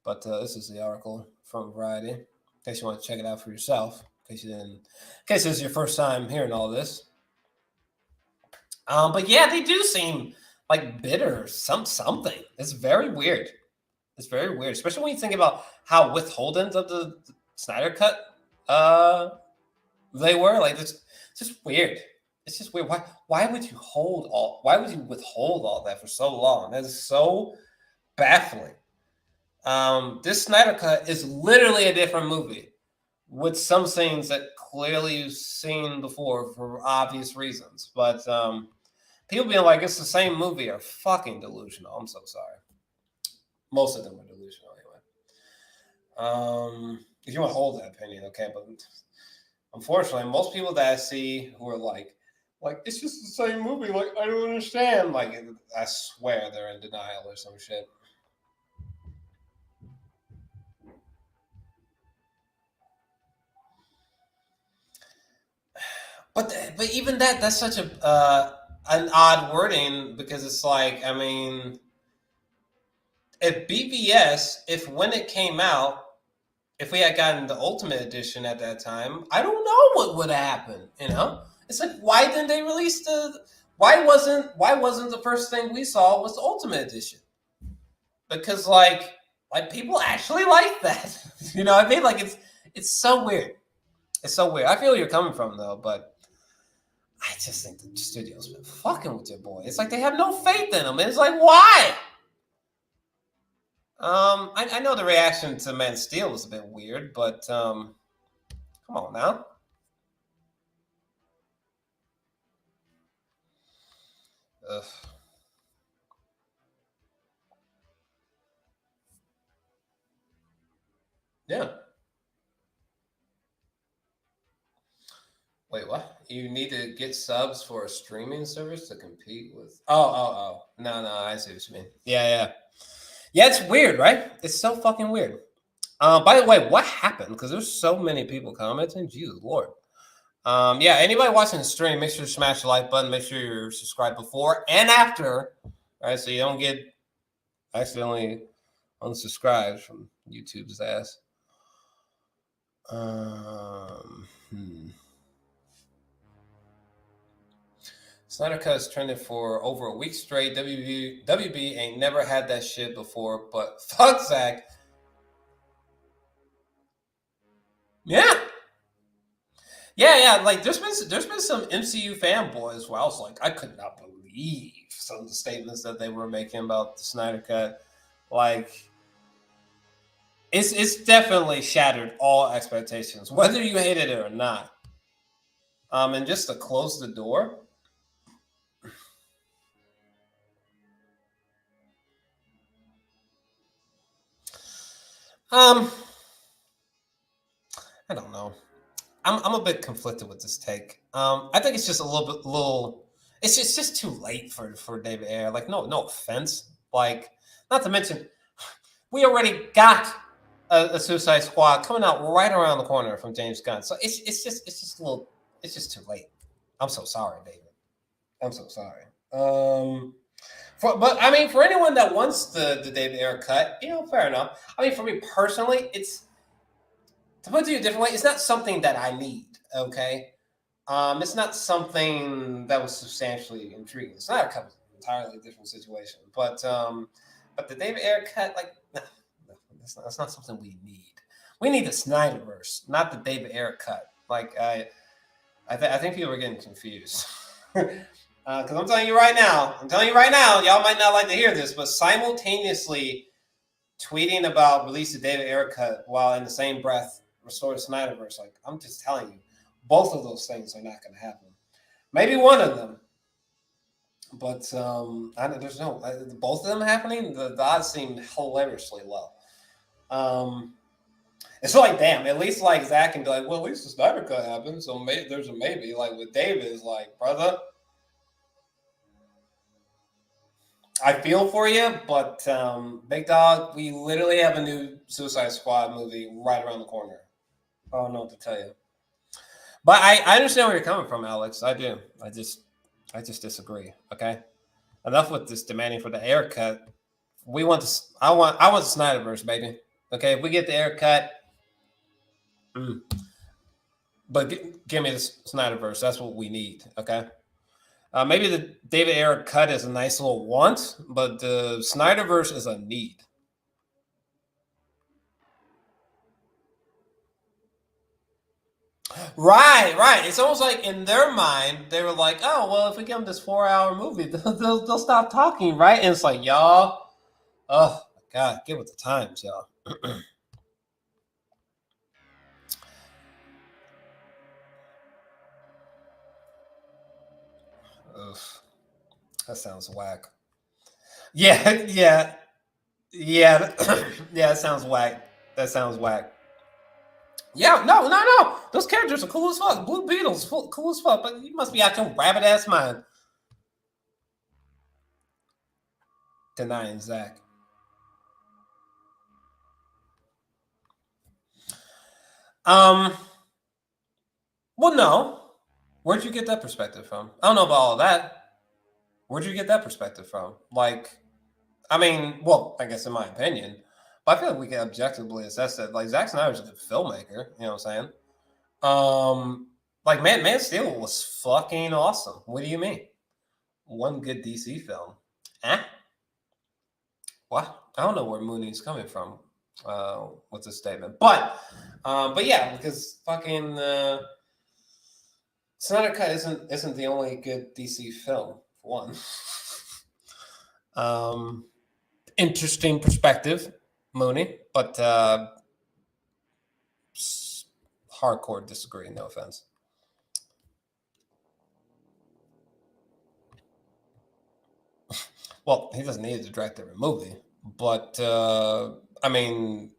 But this is the article from Variety, in case you want to check it out for yourself. In case this is your first time hearing all this. But yeah, they do seem like bitter, something. It's very weird. It's very weird, especially when you think about how withholding of the Snyder Cut they were. Like, it's just weird. It's just weird. Why would you withhold all that for so long? That is so baffling. This Snyder Cut is literally a different movie with some scenes that clearly you've seen before for obvious reasons. But people being like, it's the same movie are fucking delusional. I'm so sorry. Most of them are delusional anyway. If you want to hold that opinion, okay. But unfortunately, most people that I see who are like, it's just the same movie. Like, I don't understand. Like, I swear they're in denial or some shit. But even that's such an odd wording, because it's like, I mean, if BVS, when it came out, if we had gotten the Ultimate Edition at that time, I don't know what would have happened. You know, it's like, why didn't they release why wasn't the first thing we saw was the Ultimate Edition? Because like people actually like that. You know what I mean? Like it's so weird. It's so weird. I feel where you're coming from though, but I just think the studio's been fucking with your boy. It's like they have no faith in him. And it's like, why? I know the reaction to Man of Steel was a bit weird, but come on now. Ugh. Yeah. Wait, what? You need to get subs for a streaming service to compete with? Oh. No, I see what you mean. Yeah, it's weird, right? It's so fucking weird. By the way, what happened? Because there's so many people commenting. Jesus Lord. Yeah, anybody watching the stream, make sure to smash the like button. Make sure you're subscribed before and after. All right, so you don't get accidentally unsubscribed from YouTube's ass. Snyder Cut has trended for over a week straight. WB ain't never had that shit before, but fuck Zack. Yeah. Yeah. Like there's been some MCU fanboys where I was like, I could not believe some of the statements that they were making about the Snyder Cut. Like, it's definitely shattered all expectations, whether you hated it or not. And just to close the door. Um, I don't know. I'm a bit conflicted with this take. I think it's just a little. It's just too late for David Ayer. Like, no offense. Like, not to mention, we already got a Suicide Squad coming out right around the corner from James Gunn. So it's just a little. It's just too late. I'm so sorry, David. I'm so sorry. But I mean, for anyone that wants the David Ayer cut, fair enough. I mean, for me personally, it's to put it a different way. It's not something that I need. Okay, it's not something that was substantially intriguing. It's not an entirely different situation, but the David Ayer cut, like, no, that's not something we need. We need the Snyderverse, not the David Ayer cut. Like, I think people are getting confused. Because I'm telling you right now, y'all might not like to hear this, but simultaneously tweeting about release the David Ayer cut while in the same breath restore the Snyderverse, like, I'm just telling you, both of those things are not going to happen. Maybe one of them, but there's no both of them happening. The odds seem hilariously low. It's like, damn, at least like Zack can be like, well, at least the Snyder cut happened, so maybe there's a maybe. Like with David, is like, brother, I feel for you, but big dog, we literally have a new Suicide Squad movie right around the corner. I don't know what to tell you. But I understand where you're coming from, Alex. I do. I just disagree. Okay, enough with this demanding for the Ayer cut. We want this. I want the Snyderverse, baby. Okay, if we get the Ayer cut, but give me the Snyderverse. That's what we need. Okay. Maybe the David Ayer cut is a nice little want, but the Snyderverse is a need. Right. It's almost like in their mind, they were like, oh, well, if we give them this 4-hour movie, they'll stop talking, right? And it's like, y'all, oh, my God, get with the times, y'all. Ugh, that sounds whack. Yeah, yeah, that sounds whack. That sounds whack. Yeah, no. Those characters are cool as fuck. Blue Beetle's cool as fuck, but you must be out your rabbit ass mind denying Zack. Um, well, no. Where'd you get that perspective from? I don't know about all of that. Where'd you get that perspective from? Like, I mean, well, I guess in my opinion, but I feel like we can objectively assess that. Like, Zack Snyder's a good filmmaker. You know what I'm saying? Like, Man of Steel was fucking awesome. What do you mean? One good DC film. Eh? What? I don't know where Mooney's coming from with this statement, but yeah, because fucking Snyder Cut isn't the only good DC film. For one, interesting perspective, Mooney, but hardcore disagree. No offense. Well, he doesn't need to direct every movie, but I mean,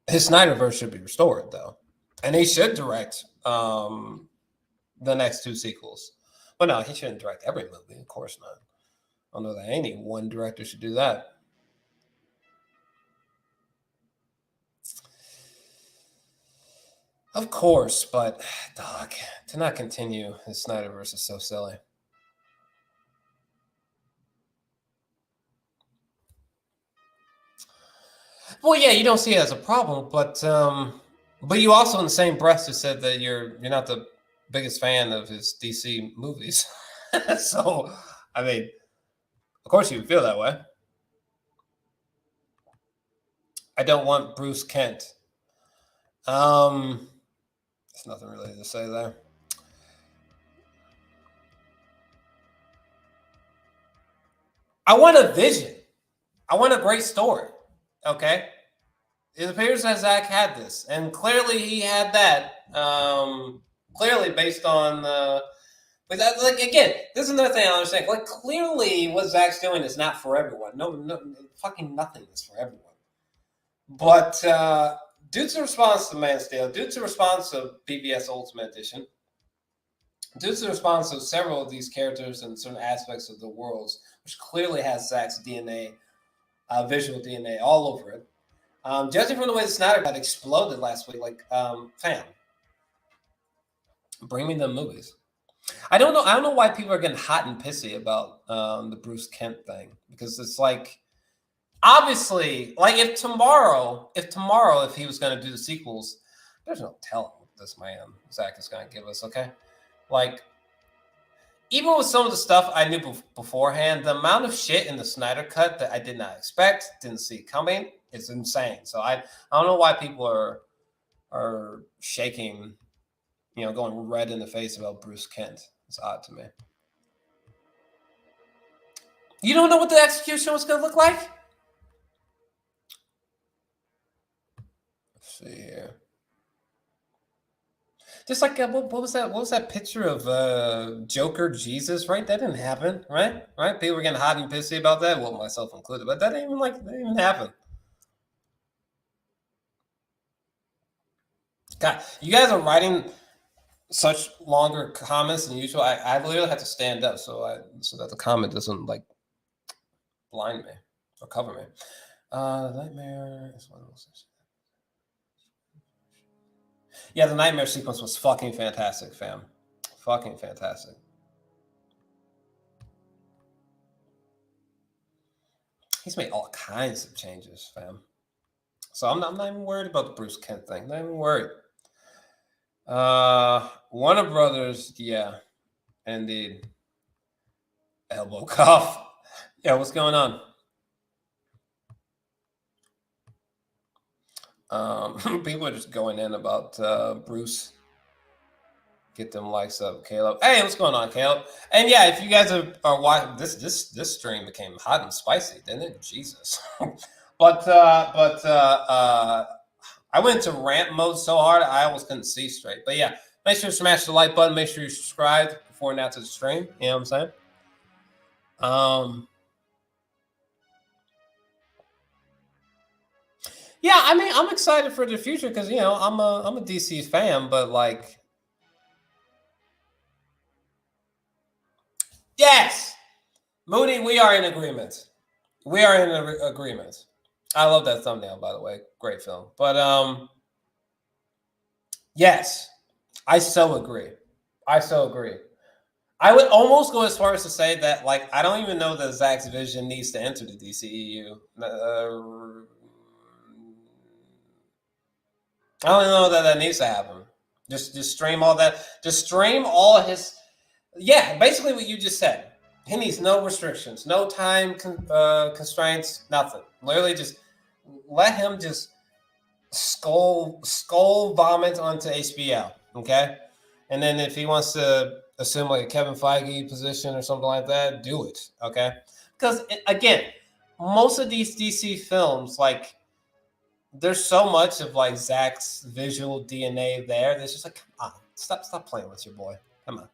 his Snyderverse should be restored though, and he should direct the next two sequels. But no, he shouldn't direct every movie. Of course not. I don't know that any one director should do that. Of course, but dog, to not continue his Snyderverse is so silly. Well, yeah, you don't see it as a problem, but you also in the same breath just said that you're not the biggest fan of his DC movies. So, I mean, of course you would feel that way. I don't want Bruce Kent. There's nothing really to say there. I want a vision. I want a great story. Okay. It appears that Zack had this, and clearly he had that. Clearly based on but that, like, again, this is another thing I understand. Like, clearly what Zack's doing is not for everyone. No, fucking nothing is for everyone. But due to response to Man of Steel, due to response to BVS Ultimate Edition, due to the response of several of these characters and certain aspects of the worlds, which clearly has Zack's DNA, visual DNA all over it. Judging from the way the Snyder got exploded last week, like, fam, bring me the movies. I don't know why people are getting hot and pissy about the Bruce Kent thing, because it's like, obviously, like, if tomorrow, if he was going to do the sequels, there's no telling what this man Zack is going to give us. Okay, like, even with some of the stuff I knew beforehand, the amount of shit in the Snyder cut that I did not expect, didn't see coming, is insane. So I don't know why people are shaking, going red in the face about Bruce Kent. It's odd to me. You don't know what the execution was going to look like? Let's see here. Just like what was that? What was that picture of Joker Jesus? Right, that didn't happen. Right. People were getting hot and pissy about that. Well, myself included. But that didn't even happen. God, you guys are writing such longer comments than usual. I literally have to stand up so that the comment doesn't like blind me or cover me. Nightmare is one of those. Yeah, the nightmare sequence was fucking fantastic, fam. Fucking fantastic. He's made all kinds of changes, fam. So I'm not even worried about the Bruce Kent thing. Not even worried. Warner Brothers, yeah, indeed. Elbow cuff. Yeah, what's going on? People are just going in about Bruce. Get them likes up, Caleb. Hey, what's going on, Caleb? And yeah, if you guys are watching this stream became hot and spicy, didn't it? Jesus. but I went into rant mode so hard I almost couldn't see straight. But yeah, make sure to smash the like button. Make sure you subscribe before now to the stream. You know what I'm saying? Yeah, I mean, I'm excited for the future because I'm a DC fan, but like, yes, Mooney, we are in agreement. We are in agreement. I love that thumbnail, by the way. Great film. But yes, I so agree. I would almost go as far as to say that, like, I don't even know that Zack's vision needs to enter the DCEU. I don't know that needs to happen. Just stream all that. Just stream all his. Yeah, basically what you just said. He needs no restrictions, no time constraints, nothing. Literally, just let him just skull vomit onto HBO. Okay, and then if he wants to assume like a Kevin Feige position or something like that, do it. Okay, because again, most of these DC films, like, there's so much of like Zack's visual DNA there. There's just like, come on, stop playing with your boy. Come on,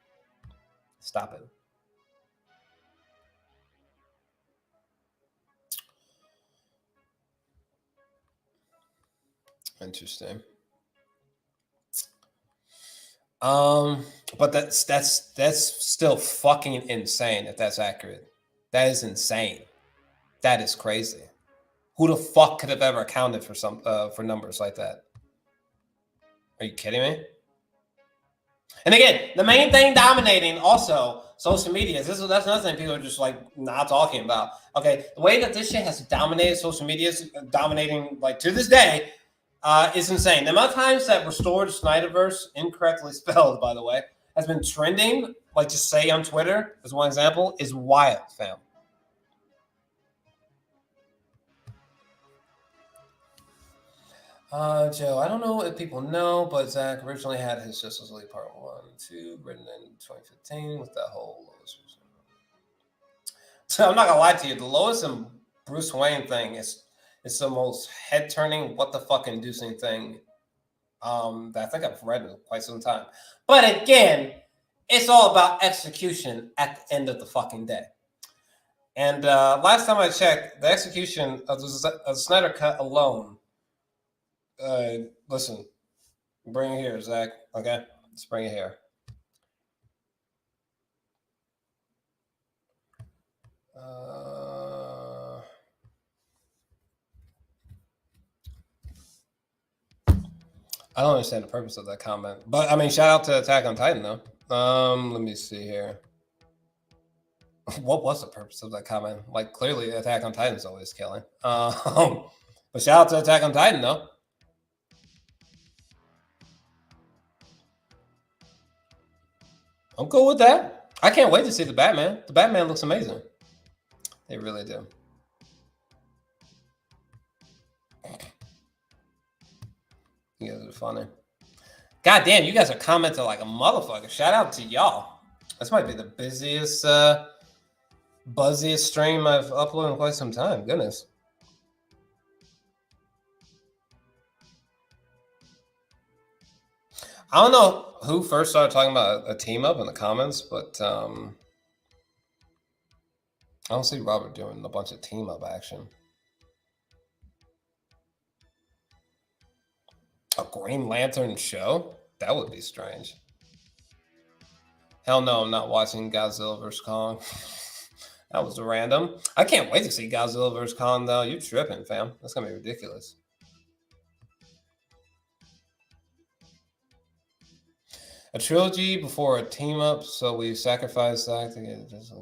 stop it. Interesting. But that's still fucking insane if that's accurate. That is insane. That is crazy. Who the fuck could have ever accounted for for numbers like that? Are you kidding me? And again, the main thing dominating also social media. That's another thing people are just like not talking about. Okay, the way that this shit has dominated social media, is dominating like to this day, is insane. The amount of times that restored Snyderverse, incorrectly spelled, by the way, has been trending, like just say on Twitter as one example, is wild, fam. Joe, I don't know if people know, but Zack originally had his Justice League Part 1 and 2 written in 2015 with that whole I'm not gonna lie to you. The Lois and Bruce Wayne thing is the most head turning, what the fuck inducing thing that I think I've read in quite some time. But again, it's all about execution at the end of the fucking day. And last time I checked, the execution of the Snyder Cut alone. Listen, bring it here, Zach. Okay, let's bring it here. I don't understand the purpose of that comment, but I mean, shout out to Attack on Titan though. Let me see here. What was the purpose of that comment? Like, clearly, Attack on Titan is always killing. But shout out to Attack on Titan though. I'm cool with that. I can't wait to see the Batman. The Batman looks amazing. They really do. You guys are funny. God damn, you guys are commenting like a motherfucker. Shout out to y'all. This might be the busiest, buzziest stream I've uploaded in quite some time. Goodness. I don't know who first started talking about a team up in the comments, but I don't see Robert doing a bunch of team up action. A Green Lantern show? That would be strange. Hell no, I'm not watching Godzilla vs. Kong. That was random. I can't wait to see Godzilla vs. Kong, though. You're tripping, fam. That's going to be ridiculous. A trilogy before a team up, so we sacrifice Zack to get this.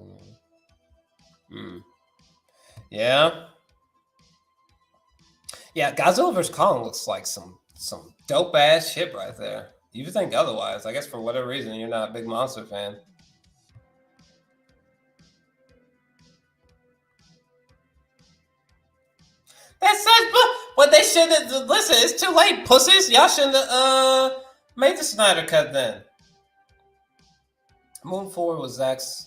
Yeah. Yeah, Godzilla vs. Kong looks like some dope ass shit right there. You think otherwise? I guess for whatever reason you're not a big monster fan. That's such, but they shouldn't. Listen, it's too late, pussies. Y'all shouldn't have made the Snyder Cut then. Moving forward with Zack's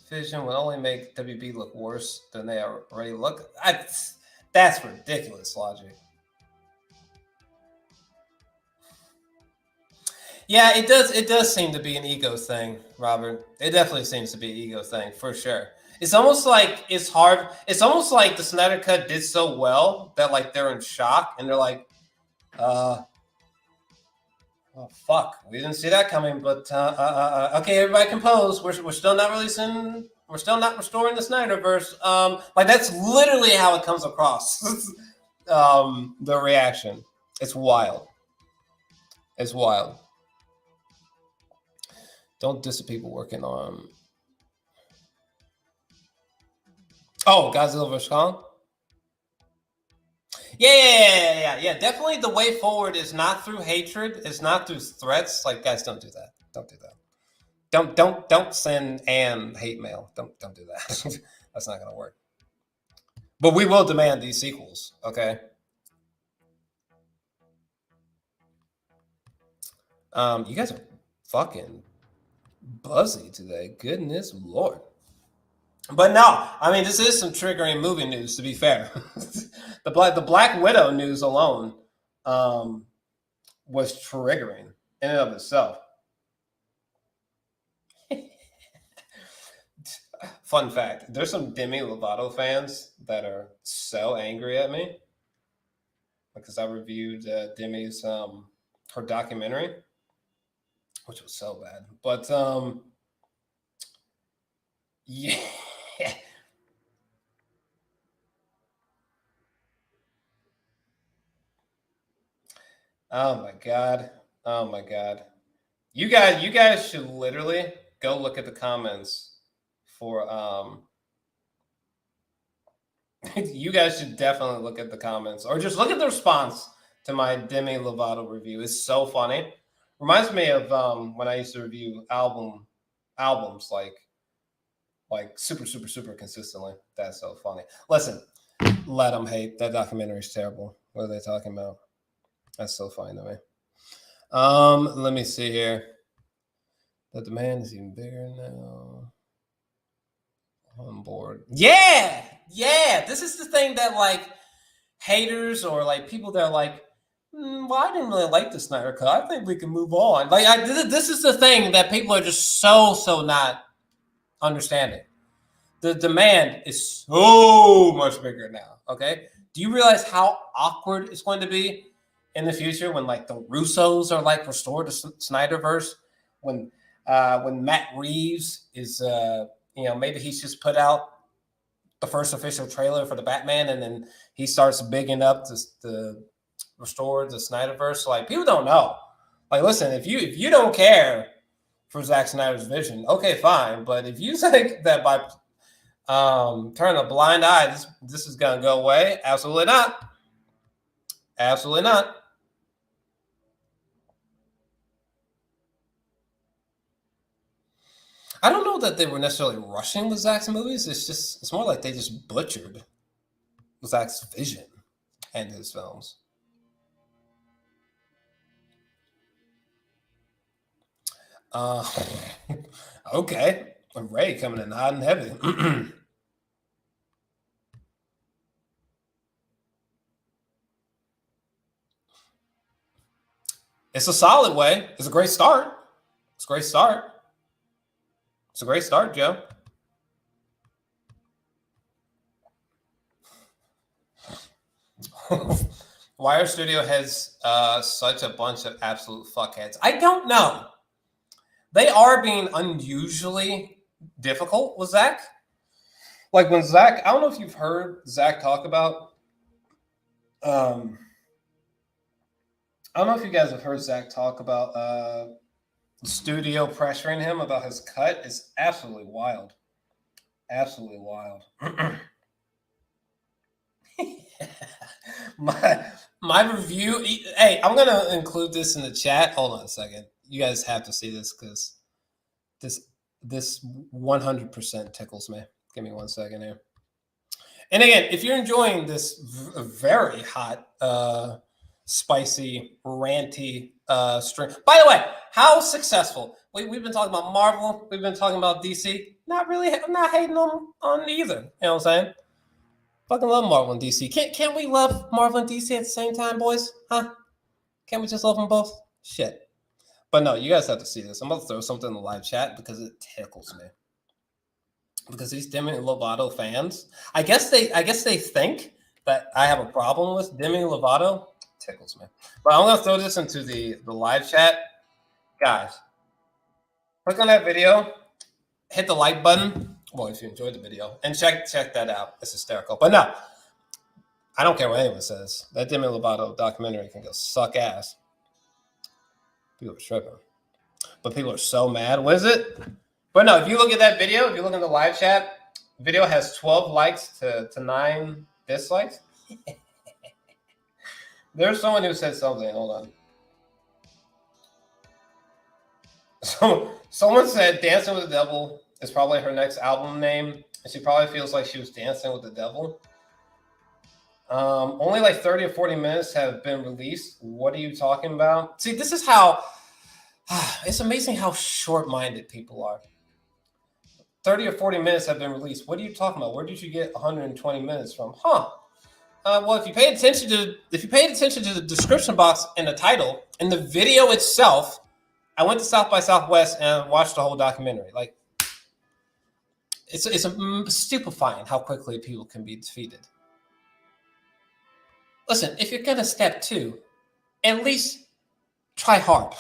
vision would only make WB look worse than they already look. That's ridiculous logic. Yeah, it does. It does seem to be an ego thing, Robert. It definitely seems to be an ego thing for sure. It's almost like it's hard. It's almost like the Snyder Cut did so well that like they're in shock and they're like, "Oh fuck, we didn't see that coming." But okay, everybody compose. We're still not releasing. We're still not restoring the Snyderverse. Like that's literally how it comes across. The reaction. It's wild. It's wild. Don't diss the people working on. Oh, Godzilla vs. Kong? Yeah. Definitely the way forward is not through hatred. It's not through threats. Like, guys, don't do that. Don't do that. Don't send Anne hate mail. Don't do that. That's not gonna work. But we will demand these sequels, okay? You guys are fucking buzzy today. Goodness Lord. But no, I mean, this is some triggering movie news, to be fair. the Black Widow news alone was triggering in and of itself. Fun fact, there's some Demi Lovato fans that are so angry at me because I reviewed Demi's her documentary, which was so bad. But yeah. Oh my god. You guys should literally go look at the comments for you guys should definitely look at the comments or just look at the response to my Demi Lovato review. It's so funny. Reminds me of when I used to review albums like super consistently. That's so funny. Listen, let them hate. That documentary is terrible. What are they talking about? That's so funny to me. Let me see here. The demand is even bigger now. on board. Yeah. This is the thing that like haters or like people that are like, well, I didn't really like the Snyder Cut. I think we can move on. Like, this is the thing that people are just so not understanding. The demand is so much bigger now. Okay, do you realize how awkward it's going to be in the future when like the Russos are like restored to Snyderverse? When Matt Reeves is maybe he's just put out the first official trailer for the Batman, and then he starts bigging up the restored the Snyderverse. Like, people don't know. Like, listen, if you don't care for Zack Snyder's vision, okay, fine. But if you think that by turning a blind eye, this is gonna go away, absolutely not. Absolutely not. I don't know that they were necessarily rushing with Zack's movies. It's more like they just butchered Zack's vision and his films. Okay. Ray coming in hot and heavy. It's a solid way. It's a great start. It's a great start. It's a great start, Joe. Wire Studio has such a bunch of absolute fuckheads. I don't know. They are being unusually difficult with Zack. Like when Zack, I don't know if you've heard Zack talk about. I don't know if you guys have heard Zack talk about the studio pressuring him about his cut. It's absolutely wild. Absolutely wild. my review. Hey, I'm gonna include this in the chat. Hold on a second. You guys have to see this because this 100% tickles me. Give me 1 second here. And again, if you're enjoying this very hot, spicy, ranty string. By the way, how successful? We've been talking about Marvel. We've been talking about DC. Not really. I'm not hating on either. You know what I'm saying? Fucking love Marvel and DC. Can't we love Marvel and DC at the same time, boys? Huh? Can't we just love them both? Shit. But no, you guys have to see this. I'm going to throw something in the live chat because it tickles me. Because these Demi Lovato fans, I guess they think that I have a problem with Demi Lovato. It tickles me. But I'm going to throw this into the live chat. Guys, click on that video. Hit the like button. Well, if you enjoyed the video. And check that out. It's hysterical. But no, I don't care what anyone says. That Demi Lovato documentary can go suck ass. People are tripping. But people are so mad. What is it? But no, if you look at that video, if you look in the live chat, the video has 12 likes to 9 dislikes. There's someone who said something. Hold on. So someone said Dancing with the Devil is probably her next album name. And she probably feels like she was dancing with the devil. Only like 30 or 40 minutes have been released. What are you talking about? See, this is how it's amazing how short-minded people are. 30 or 40 minutes have been released. What are you talking about? Where did you get 120 minutes from? Well, if you paid attention to the description box and the title and the video itself, I went to South by Southwest and watched the whole documentary. Like, it's stupefying how quickly people can be defeated. Listen, if you're gonna step 2, at least try hard.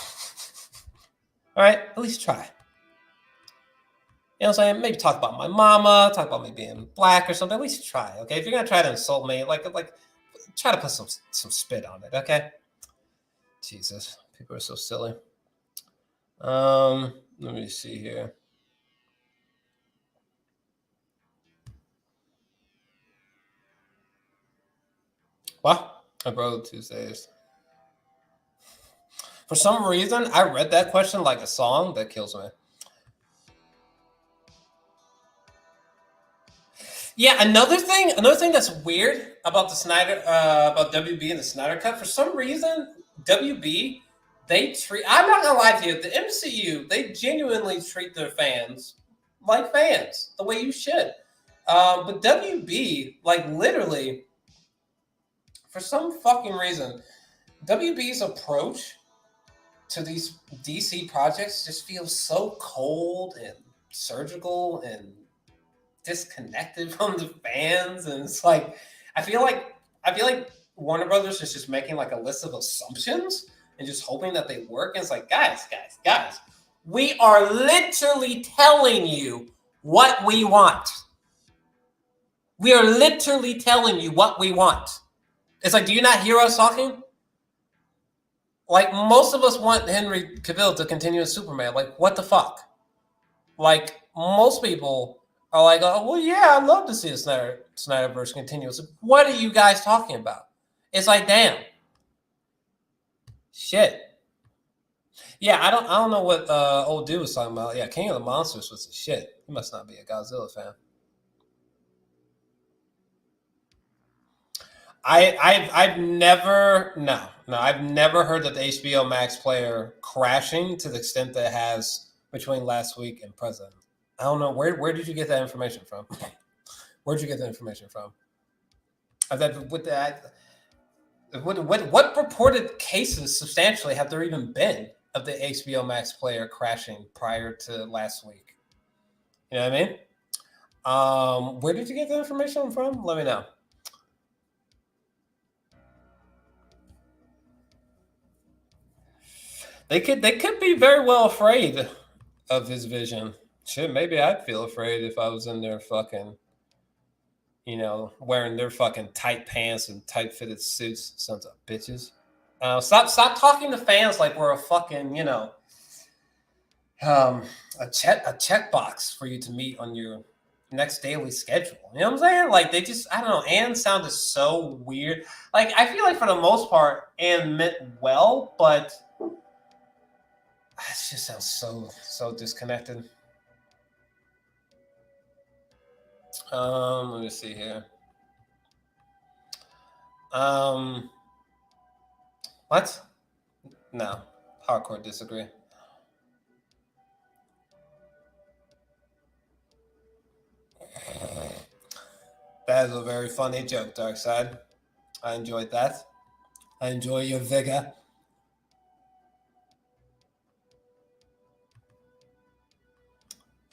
All right, at least try. You know what I'm saying? Maybe talk about my mama, talk about me being black or something. At least try, okay? If you're gonna try to insult me, like try to put some spit on it, okay? Jesus, people are so silly. Let me see here. What? I broke Tuesdays. For some reason, I read that question like a song. That kills me. Yeah, another thing that's weird about the Snyder, about WB and the Snyder Cut. For some reason, WB, I'm not gonna lie to you. The MCU, they genuinely treat their fans like fans, the way you should. But WB, like literally, for some fucking reason, WB's approach to these DC projects just feels so cold and surgical and disconnected from the fans, and it's like I feel like Warner Brothers is just making like a list of assumptions and just hoping that they work. And it's like, guys, we are literally telling you what we want. We are literally telling you what we want. It's like, do you not hear us talking? Like, most of us want Henry Cavill to continue as Superman. Like, what the fuck? Like, most people are like, oh, well, yeah, I'd love to see a Snyderverse continue. So what are you guys talking about? It's like, damn. Shit. Yeah, I don't know what old dude was talking about. Yeah, King of the Monsters was the shit. He must not be a Godzilla fan. I've never heard that the HBO Max player crashing to the extent that it has between last week and present. I don't know where did you get that information from? Where'd you get that information from? What purported cases substantially have there even been of the HBO Max player crashing prior to last week? You know what I mean? Where did you get that information from? Let me know. They could be very well afraid of his vision. Shit, maybe I'd feel afraid if I was in there fucking, wearing their fucking tight pants and tight fitted suits. Sons of bitches. Stop talking to fans like we're a fucking, a checkbox for you to meet on your next daily schedule. You know what I'm saying? Like, they just, I don't know. Anne sounded so weird. Like, I feel like for the most part, Anne meant well, but it just sounds so disconnected. Let me see here. What? No, hardcore disagree. That is a very funny joke, Darkseid. I enjoyed that. I enjoy your vigor.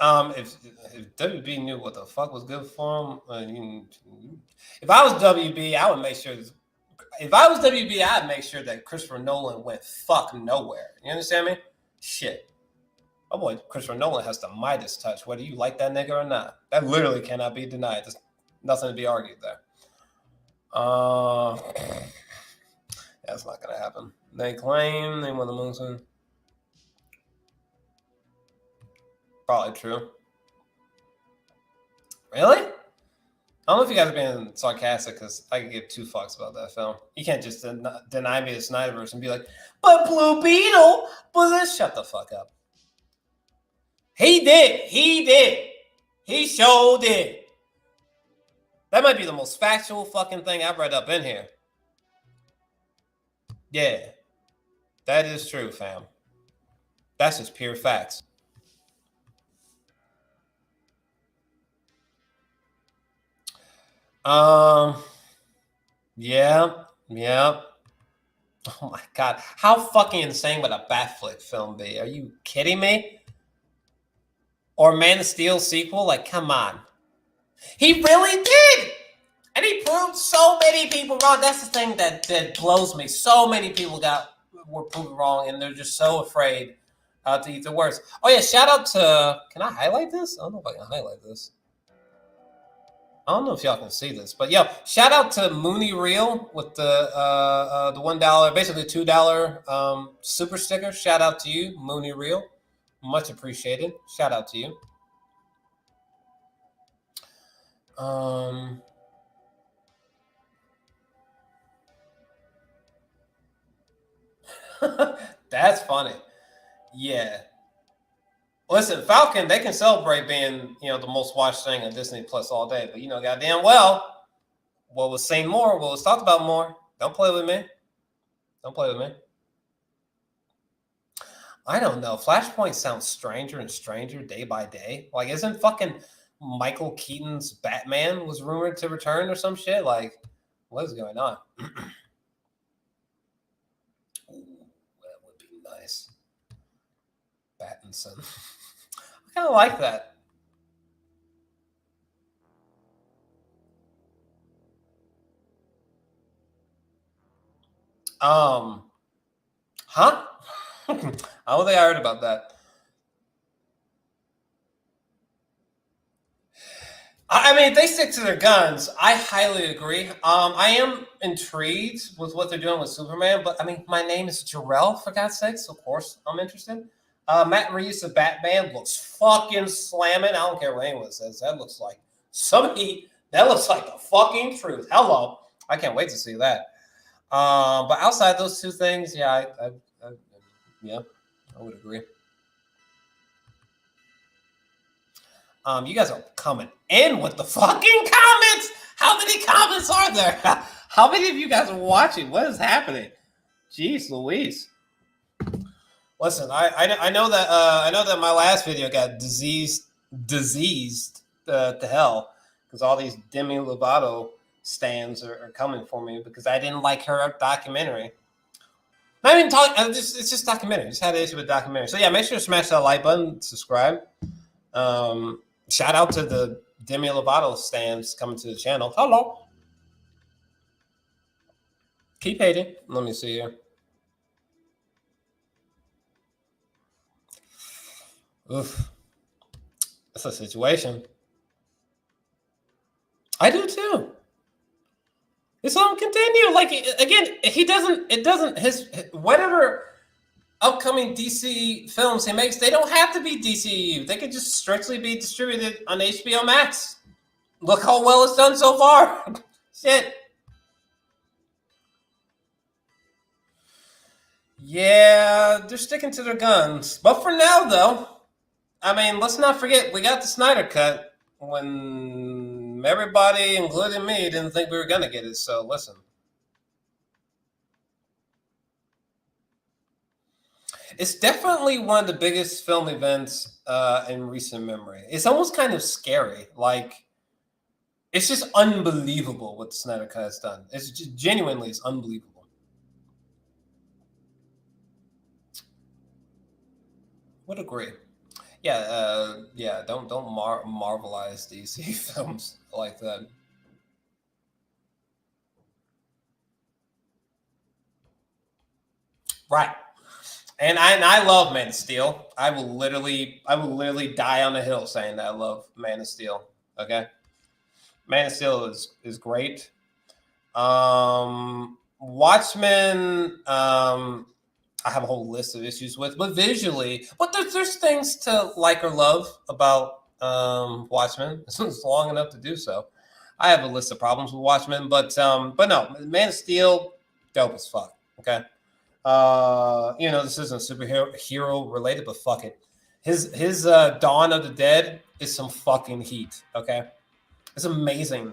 If WB knew what the fuck was good for him, if I was WB, I would make sure. If I was WB, I'd make sure that Christopher Nolan went fuck nowhere. You understand me? Shit. Oh boy, Christopher Nolan has the Midas touch, whether you like that nigga or not. That literally cannot be denied. There's nothing to be argued there. That's not gonna happen. They claim they won the moon. Probably true. Really? I don't know if you guys are being sarcastic, because I could give two fucks about that film. You can't just deny me the Snyderverse and be like, but Blue Beetle, but let's shut the fuck up. He did. He sure did. That might be the most factual fucking thing I've read up in here. Yeah. That is true, fam. That's just pure facts. Yeah. Oh my god. How fucking insane would a Batfleck film be? Are you kidding me? Or Man of Steel sequel? Like, come on. He really did! And he proved so many people wrong. That's the thing that blows me. So many people were proven wrong, and they're just so afraid to eat the words. Oh yeah, shout out to, can I highlight this? I don't know if I can highlight this. I don't know if y'all can see this, but yo, shout out to Mooney Real with the $1, basically $2 super sticker. Shout out to you, Mooney Real. Much appreciated. Shout out to you. That's funny. Yeah. Listen, Falcon, they can celebrate being, the most watched thing on Disney Plus all day, but goddamn well, what was seen more, what was talked about more. Don't play with me. I don't know. Flashpoint sounds stranger and stranger day by day. Like, isn't fucking Michael Keaton's Batman was rumored to return or some shit. Like, what is going on? Ooh, that would be nice. Pattinson. I kind of like that. Huh? I don't think I heard about that. I mean, if they stick to their guns, I highly agree. I am intrigued with what they're doing with Superman, but I mean, my name is Jor-Els, for God's sakes. Of course, I'm interested. Matt Reeves' Batman looks fucking slamming. I don't care what anyone says. That looks like somebody. That looks like the fucking truth. Hello, I can't wait to see that. But outside those two things, yeah, I would agree. You guys are coming in with the fucking comments. How many comments are there? How many of you guys are watching? What is happening? Jeez Louise. Listen, I know that my last video got diseased to hell because all these Demi Lovato stands are coming for me because I didn't like her documentary. Not even talking. It's just documentary. Just had an issue with documentary. So yeah, make sure to smash that like button, subscribe. Shout out to the Demi Lovato stands coming to the channel. Hello. Keep hating. Let me see here. Oof. That's a situation. I do too. It's on continue. Like again, his whatever upcoming DC films he makes, they don't have to be DCEU. They could just strictly be distributed on HBO Max. Look how well it's done so far. Shit. Yeah, they're sticking to their guns. But for now, though, I mean, let's not forget, we got the Snyder Cut when everybody, including me, didn't think we were going to get it. So listen. It's definitely one of the biggest film events in recent memory. It's almost kind of scary. Like, it's just unbelievable what the Snyder Cut has done. It's just genuinely, it's unbelievable. Would agree. Yeah. Don't marvelize DC films like that. Right. And I love Man of Steel. I will literally die on the hill saying that I love Man of Steel. Okay. Man of Steel is great. Watchmen, I have a whole list of issues with, but visually, but there's things to like or love about Watchmen. It's long enough to do so. I have a list of problems with Watchmen, but no, Man of Steel, dope as fuck. Okay. This isn't superhero related, but fuck it. His Dawn of the Dead is some fucking heat. Okay. It's amazing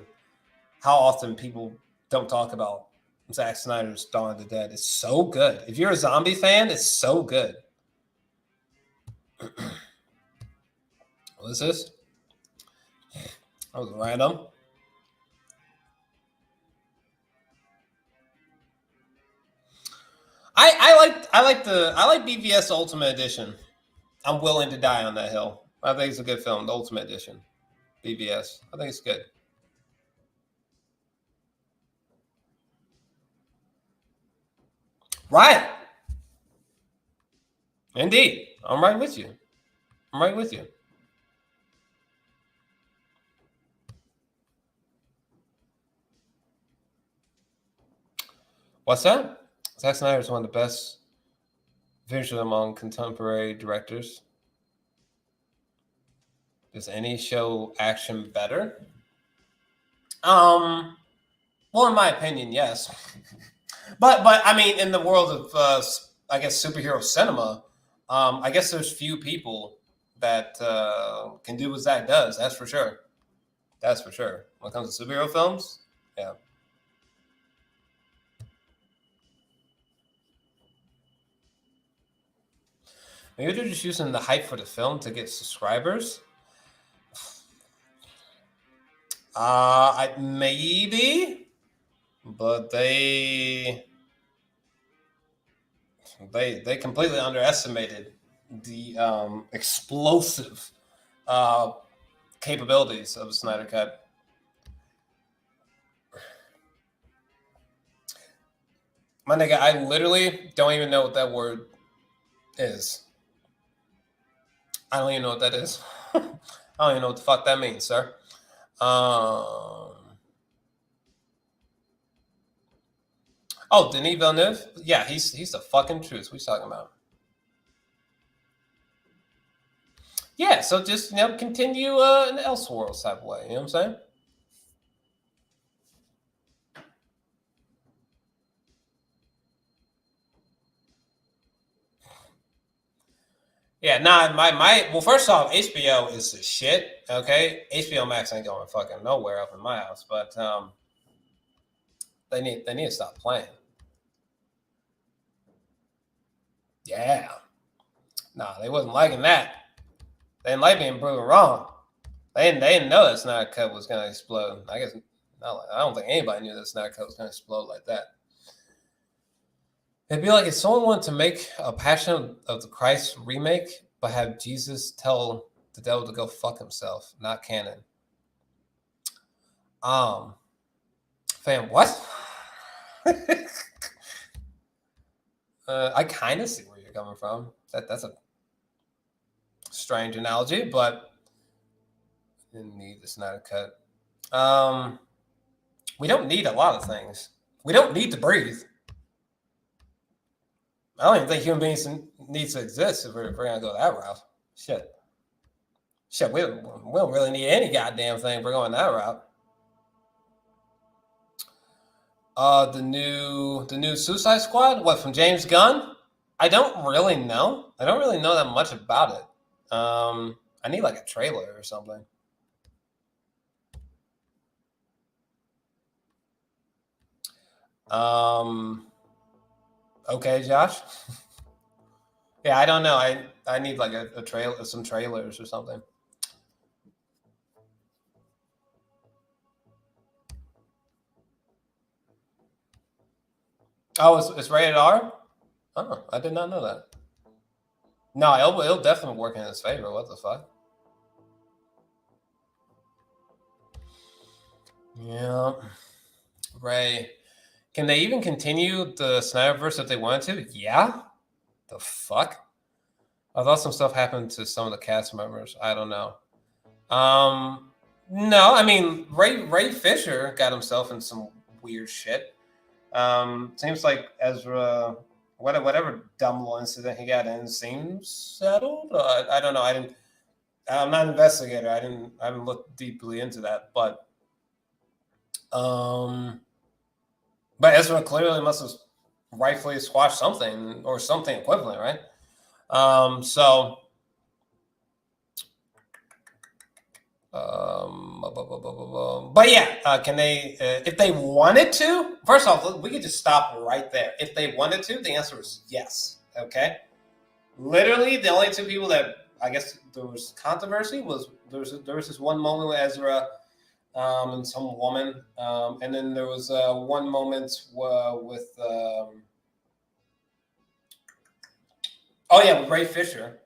how often people don't talk about Zack Snyder's Dawn of the Dead. It's so good. If you're a zombie fan, it's so good. What is this? That was random. I like BVS Ultimate Edition. I'm willing to die on that hill. I think it's a good film, the Ultimate Edition. BVS. I think it's good. Right. Indeed. I'm right with you. I'm right with you. What's that? Zack Snyder is one of the best visually among contemporary directors. Does any show action better? Well, in my opinion, yes. but I mean, in the world of I guess superhero cinema, I guess there's few people that can do what Zack does. That's for sure. That's for sure. When it comes to superhero films, yeah. Maybe they're just using the hype for the film to get subscribers. Maybe, but they completely underestimated the explosive capabilities of the Snyder Cut. My nigga, I literally don't even know what that word is. I don't even know what that is. I don't even know what the fuck that means, sir. Oh, Denis Villeneuve? Yeah, he's the fucking truth. What are you talking about? Yeah, so just continue in the Elseworlds type of way. You know what I'm saying? Yeah, nah, well, first off, HBO is the shit, okay? HBO Max ain't going fucking nowhere up in my house, but they need to stop playing. Yeah. Nah, they wasn't liking that. They didn't like being proven wrong. They didn't know that Snyder Cut was gonna explode. I guess I don't think anybody knew that Snyder Cut was gonna explode like that. It'd be like if someone wanted to make a Passion of the Christ remake, but have Jesus tell the devil to go fuck himself, not canon. Fam, what? I kind of see where you're coming from. That's a strange analogy, but didn't need the Snyder Cut. We don't need a lot of things. We don't need to breathe. I don't even think human beings need to exist if we're gonna go that route. Shit, we don't really need any goddamn thing if we're going that route. The new Suicide Squad. What, from James Gunn? I don't really know. I don't really know that much about it. I need like a trailer or something. Okay, Josh. Yeah, I don't know. I need like a trailer, some trailers or something. Oh, it's rated R? Oh, I did not know that. No, it'll definitely work in his favor. What the fuck? Yeah. Ray. Can they even continue the Snyderverse if they wanted to? Yeah. The fuck? I thought some stuff happened to some of the cast members. I don't know. No, I mean Ray Fisher got himself in some weird shit. Seems like Ezra, whatever dumb little incident he got in, seems settled. I don't know. I'm not an investigator. I haven't looked deeply into that, but Ezra clearly must have rightfully squashed something or something equivalent, right? But yeah, can they, if they wanted to, first off, we could just stop right there. If they wanted to, the answer is yes. Okay. Literally, the only two people that I guess there was controversy was there was this one moment with Ezra and some woman, and then there was one moment with with Ray Fisher.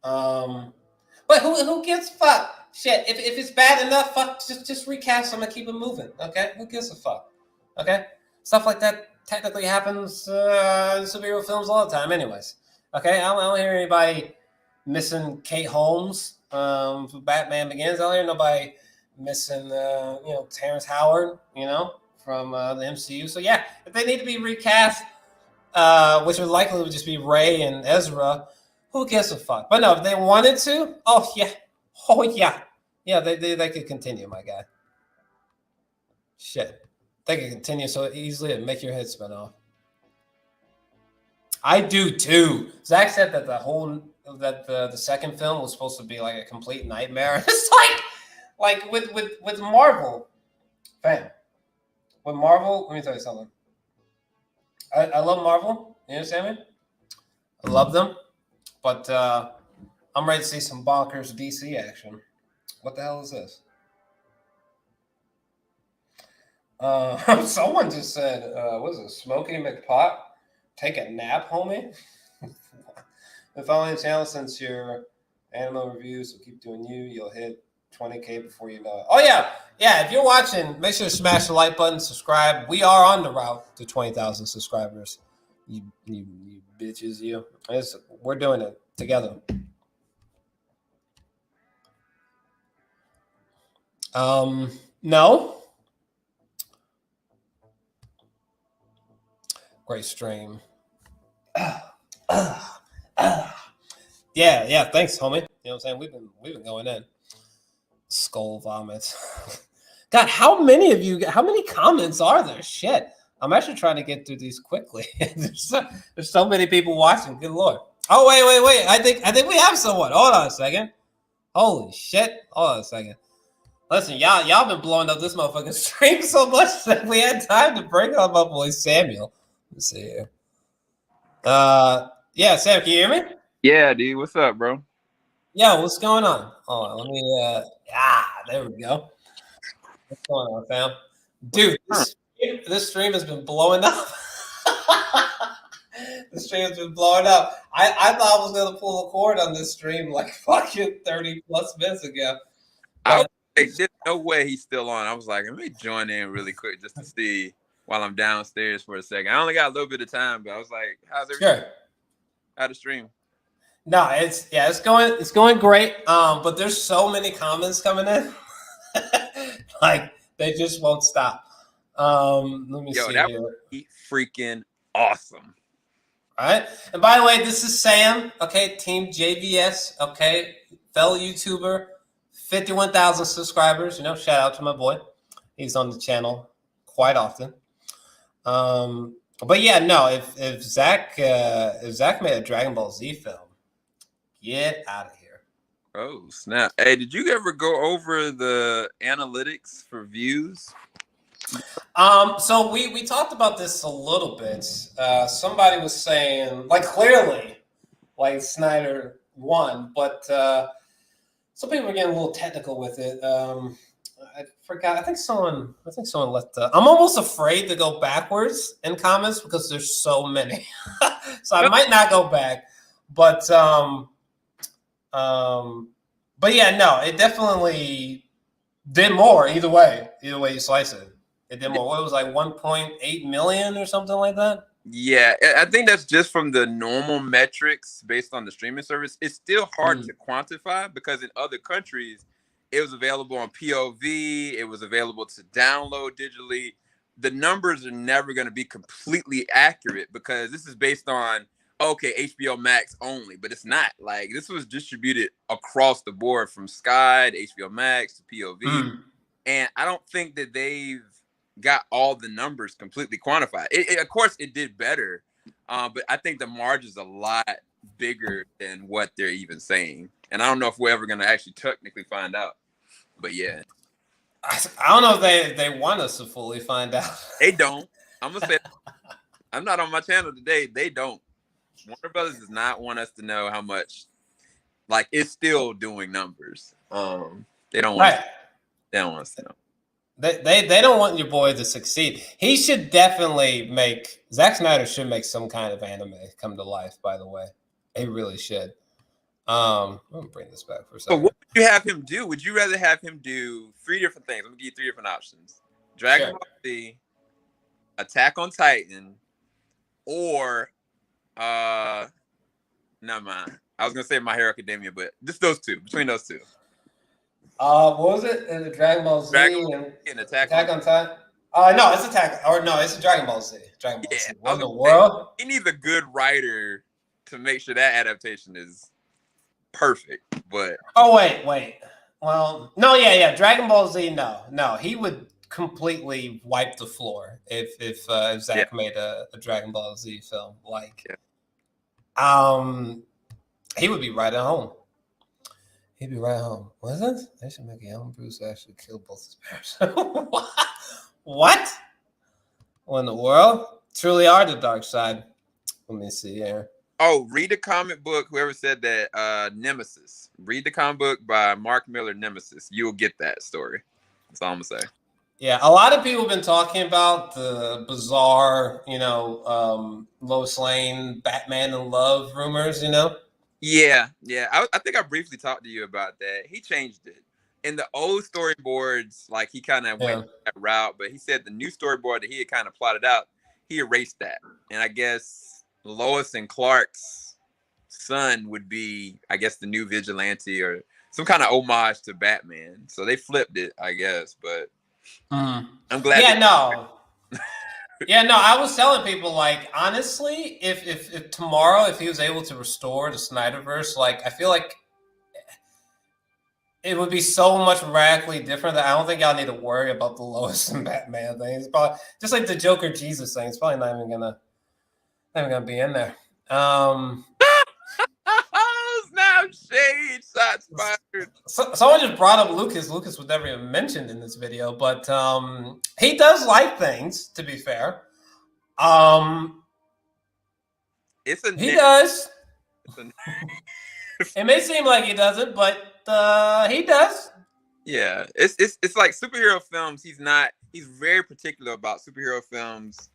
But who gives a fuck? Shit, if it's bad enough, fuck, just recast them and keep it moving. Okay, who gives a fuck? Okay, stuff like that technically happens in superhero films all the time, anyways. Okay, I don't hear anybody missing Kate Holmes from Batman Begins. I don't hear nobody missing Terrence Howard, from the MCU. So yeah, if they need to be recast, which would likely would just be Ray and Ezra. Who gives a fuck? But no, if they wanted to, oh yeah, they could continue, my guy. Shit, they could continue so easily and make your head spin off. I do too. Zack said that the second film was supposed to be like a complete nightmare. It's like with Marvel, fam. With Marvel, let me tell you something. I love Marvel. You understand me? I love them. But I'm ready to see some bonkers DC action. What the hell is this? Someone just said, what is it, Smokey McPot? Take a nap, homie? Been following the channel since your animal reviews, so keep doing you. You'll hit 20K before you know it. Oh, yeah. Yeah, if you're watching, make sure to smash the like button, subscribe. We are on the route to 20,000 subscribers. You bitches, you. We're doing it together. No. Great stream. Yeah. Thanks, homie. You know what I'm saying? We've been going in. Skull vomits. God, how many comments are there? Shit. I'm actually trying to get through these quickly. there's so many people watching. Good Lord. Oh, wait. I think we have someone. Hold on a second. Holy shit. Hold on a second. Listen, y'all been blowing up this motherfucking stream so much that we had time to bring up my boy Samuel. Let's see here. Yeah, Sam, can you hear me? Yeah, dude. What's up, bro? Yeah, what's going on? Hold on, let me there we go. What's going on, fam? Dude, this stream has been blowing up. The stream has been blowing up. I thought I was gonna pull a cord on this stream like fucking 30 plus minutes ago. I was like, there's no way he's still on. I was like, let me join in really quick just to see while I'm downstairs for a second. I only got a little bit of time, but I was like, how's everything? Sure. How's the stream? No, it's going great. But there's so many comments coming in. Like they just won't stop. Let me see that here. would be freaking awesome. All right. And by the way, this is Sam, okay, Team JVS, okay, fellow YouTuber, 51,000 subscribers. You know, shout out to my boy. He's on the channel quite often. But yeah, no, if Zack made a Dragon Ball Z film, get out of here. Oh, snap. Hey, did you ever go over the analytics for views? So we talked about this a little bit. Somebody was saying, like, clearly, like Snyder won, but some people were getting a little technical with it. I forgot. I think someone left. I'm almost afraid to go backwards in comments because there's so many. So I might not go back, but yeah, no, it definitely did more. Either way you slice it, it did more. What, it was like 1.8 million or something like that. Yeah, I think that's just from the normal metrics based on the streaming service. It's still hard to quantify because in other countries, it was available on POV. It was available to download digitally. The numbers are never going to be completely accurate because this is based on, okay, HBO Max only, but it's not. Like, this was distributed across the board from Sky to HBO Max to POV. And I don't think that they've got all the numbers completely quantified. Of course, it did better, but I think the margin's a lot bigger than what they're even saying. And I don't know if we're ever going to actually technically find out. But yeah. I don't know if they want us to fully find out. They don't. I'm going to say, I'm not on my channel today. They don't. Warner Brothers does not want us to know how much. Like, it's still doing numbers. They don't want they don't want us to know. They don't want your boy to succeed. He should definitely Zack Snyder should make some kind of anime come to life, by the way. He really should. I'm gonna bring this back for a second. So what would you have him do? Would you rather have him do 3 different things? I'm gonna give you 3 different options. Dragon Ball Z, Attack on Titan, or never mind. I was gonna say My Hero Academia, but just those two, between those two. What was it? The Dragon Ball Z and Attack on Titan? No, it's a Dragon Ball Z. Dragon Ball Z. What in the world? He needs a good writer to make sure that adaptation is perfect. But wait. Well, no, yeah. Dragon Ball Z, no. He would completely wipe the floor if Zack made a Dragon Ball Z film. Like, he would be right at home. He'd be right home. What is this? They should make a young Bruce actually kill both his parents. What? What in the world? Truly are the dark side. Let me see here. Oh, read the comic book. Whoever said that, Nemesis. Read the comic book by Mark Miller, Nemesis. You'll get that story. That's all I'm gonna say. Yeah, a lot of people have been talking about the bizarre, Lois Lane, Batman in Love rumors, Yeah. I think I briefly talked to you about that. He changed it. In the old storyboards, like he kind of went Yeah. that route, but he said the new storyboard that he had kind of plotted out, he erased that. And I guess Lois and Clark's son would be, I guess, the new vigilante or some kind of homage to Batman. So they flipped it, I guess. But I'm glad. Yeah, no. Yeah, no, I was telling people, like, honestly, if tomorrow, if he was able to restore the Snyderverse, like, I feel like it would be so much radically different that I don't think y'all need to worry about the Lois and Batman thing. It's probably just like the Joker Jesus thing. It's probably not even gonna be in there. Snap, shade, shots fired. Someone just brought up Lucas. Lucas was never even mentioned in this video, but he does like things. To be fair, he does. It may seem like he doesn't, but he does. Yeah, it's like superhero films. He's very particular about superhero films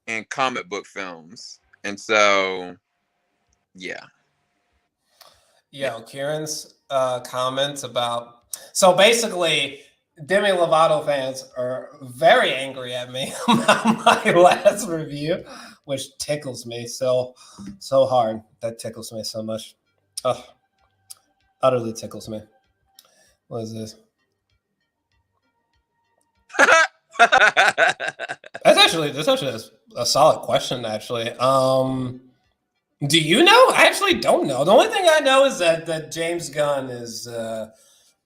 and comic book films, and so yeah. Kieran's comments about, so basically Demi Lovato fans are very angry at me about my last review, which tickles me so hard. That tickles me so much. Oh, utterly tickles me. What is this? That's actually a solid question, actually. Do you know? I actually don't know. The only thing I know is that James Gunn is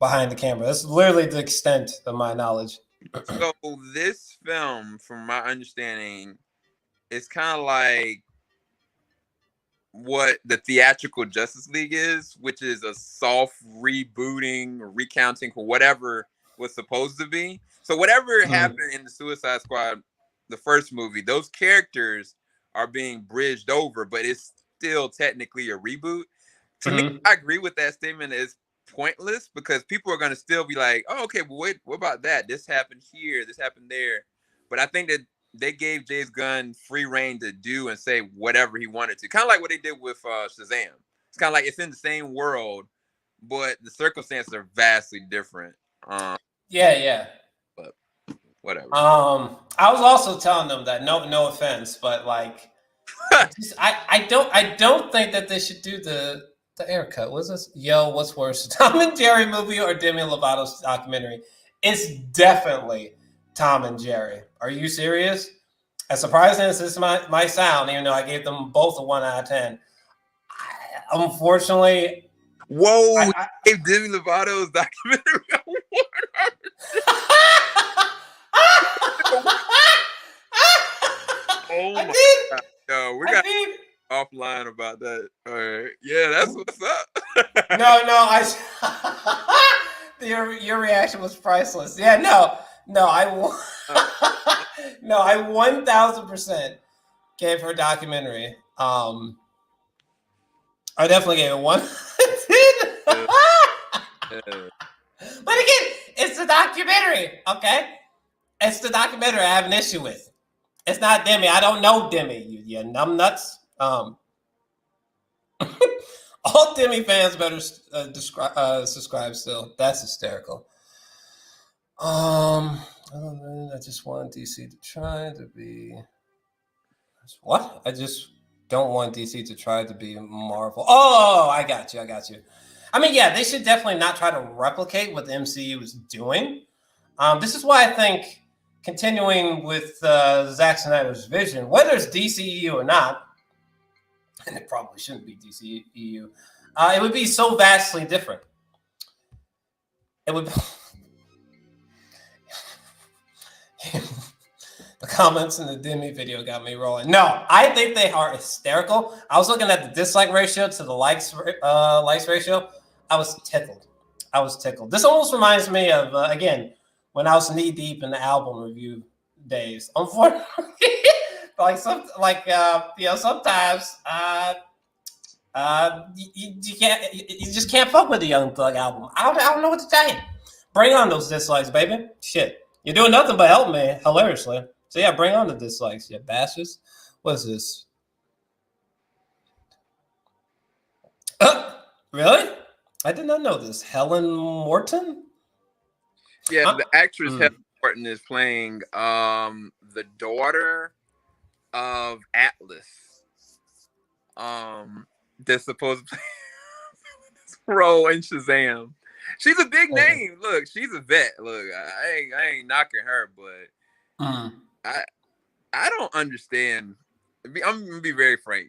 behind the camera. That's literally the extent of my knowledge. So this film, from my understanding, is kind of like what the theatrical Justice League is, which is a soft rebooting, recounting for whatever was supposed to be. So whatever happened in the Suicide Squad, the first movie, those characters are being bridged over, but it's still technically a reboot. To me, I agree with that statement. It's pointless because people are going to still be like, oh, okay, well, wait, what about that? This happened here, this happened there. But I think that they gave James Gunn free reign to do and say whatever he wanted to. Kind of like what they did with Shazam. It's kind of like it's in the same world, but the circumstances are vastly different. Yeah. But whatever. I was also telling them that no offense, but like, I don't think that they should do the haircut. What's this? Yo, what's worse, Tom and Jerry movie or Demi Lovato's documentary? It's definitely Tom and Jerry. Are you serious? As surprising as this might sound, even though I gave them both a 1 out of 10, unfortunately. Whoa! I gave Demi Lovato's documentary a 1 out of 10. Oh my God. Yo, we got offline about that. All right. Yeah, that's what's up. Your reaction was priceless. Yeah, no, I 1000% gave her documentary. I definitely gave it 1. But again, it's the documentary, okay? It's the documentary I have an issue with. It's not Demi. I don't know Demi. You numbnuts. All Demi fans better subscribe still. That's hysterical. I just want DC to try to be. What? I just don't want DC to try to be Marvel. Oh, I got you. I mean, yeah, they should definitely not try to replicate what the MCU is doing. This is why I think continuing with Zack Snyder's vision, whether it's DCEU or not, and it probably shouldn't be DCEU, it would be so vastly different. It would. The comments in the Demi video got me rolling. No, I think they are hysterical. I was looking at the dislike ratio to the likes ratio. I was tickled. This almost reminds me of again when I was knee deep in the album review days. Unfortunately, sometimes you just can't fuck with the Young Thug album. I don't know what to tell you. Bring on those dislikes, baby. Shit. You're doing nothing but help me hilariously. So yeah, bring on the dislikes, you bastards. What is this? Really? I did not know this. Helen Morton? Yeah, the actress Helen Mm. Morton is playing the daughter of Atlas. That's supposed to play this role in Shazam. She's a big name. Look, she's a vet. Look, I ain't knocking her, but I don't understand. I'm gonna be very frank,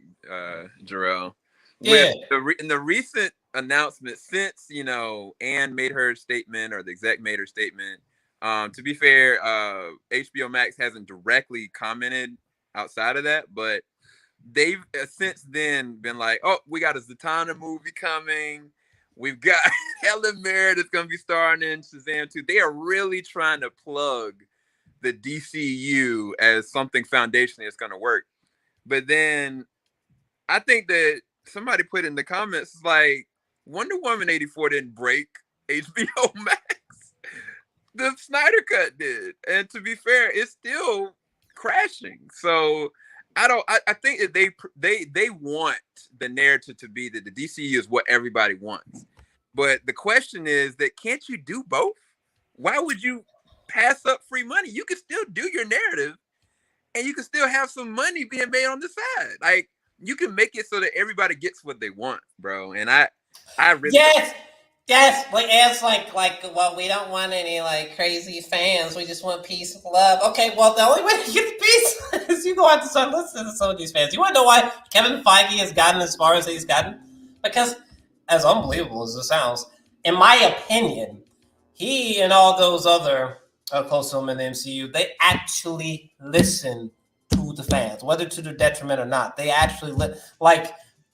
Jor-El. With in the recent announcement, since Anne made her statement or the exec made her statement. To be fair, HBO Max hasn't directly commented outside of that, but they've since then been like, "Oh, we got a Zatanna movie coming. We've got Helen Mirren that's gonna be starring in Shazam 2." They are really trying to plug the DCEU as something foundationally that's gonna work. But then I think that somebody put in the comments like Wonder Woman 84 didn't break HBO Max. The Snyder Cut did. And to be fair, it's still crashing. So I think that they want the narrative to be that the DCU is what everybody wants. But the question is that can't you do both? Why would you pass up free money? You can still do your narrative and you can still have some money being made on the side. Like you can make it so that everybody gets what they want, bro. And I really Yes, but it's like, well, we don't want any like crazy fans. We just want peace and love. Okay, well, the only way to get peace is you go out to start listening to some of these fans. You want to know why Kevin Feige has gotten as far as he's gotten? Because, as unbelievable as it sounds, in my opinion, he and all those other close to him in the MCU, they actually listen to the fans, whether to their detriment or not. They actually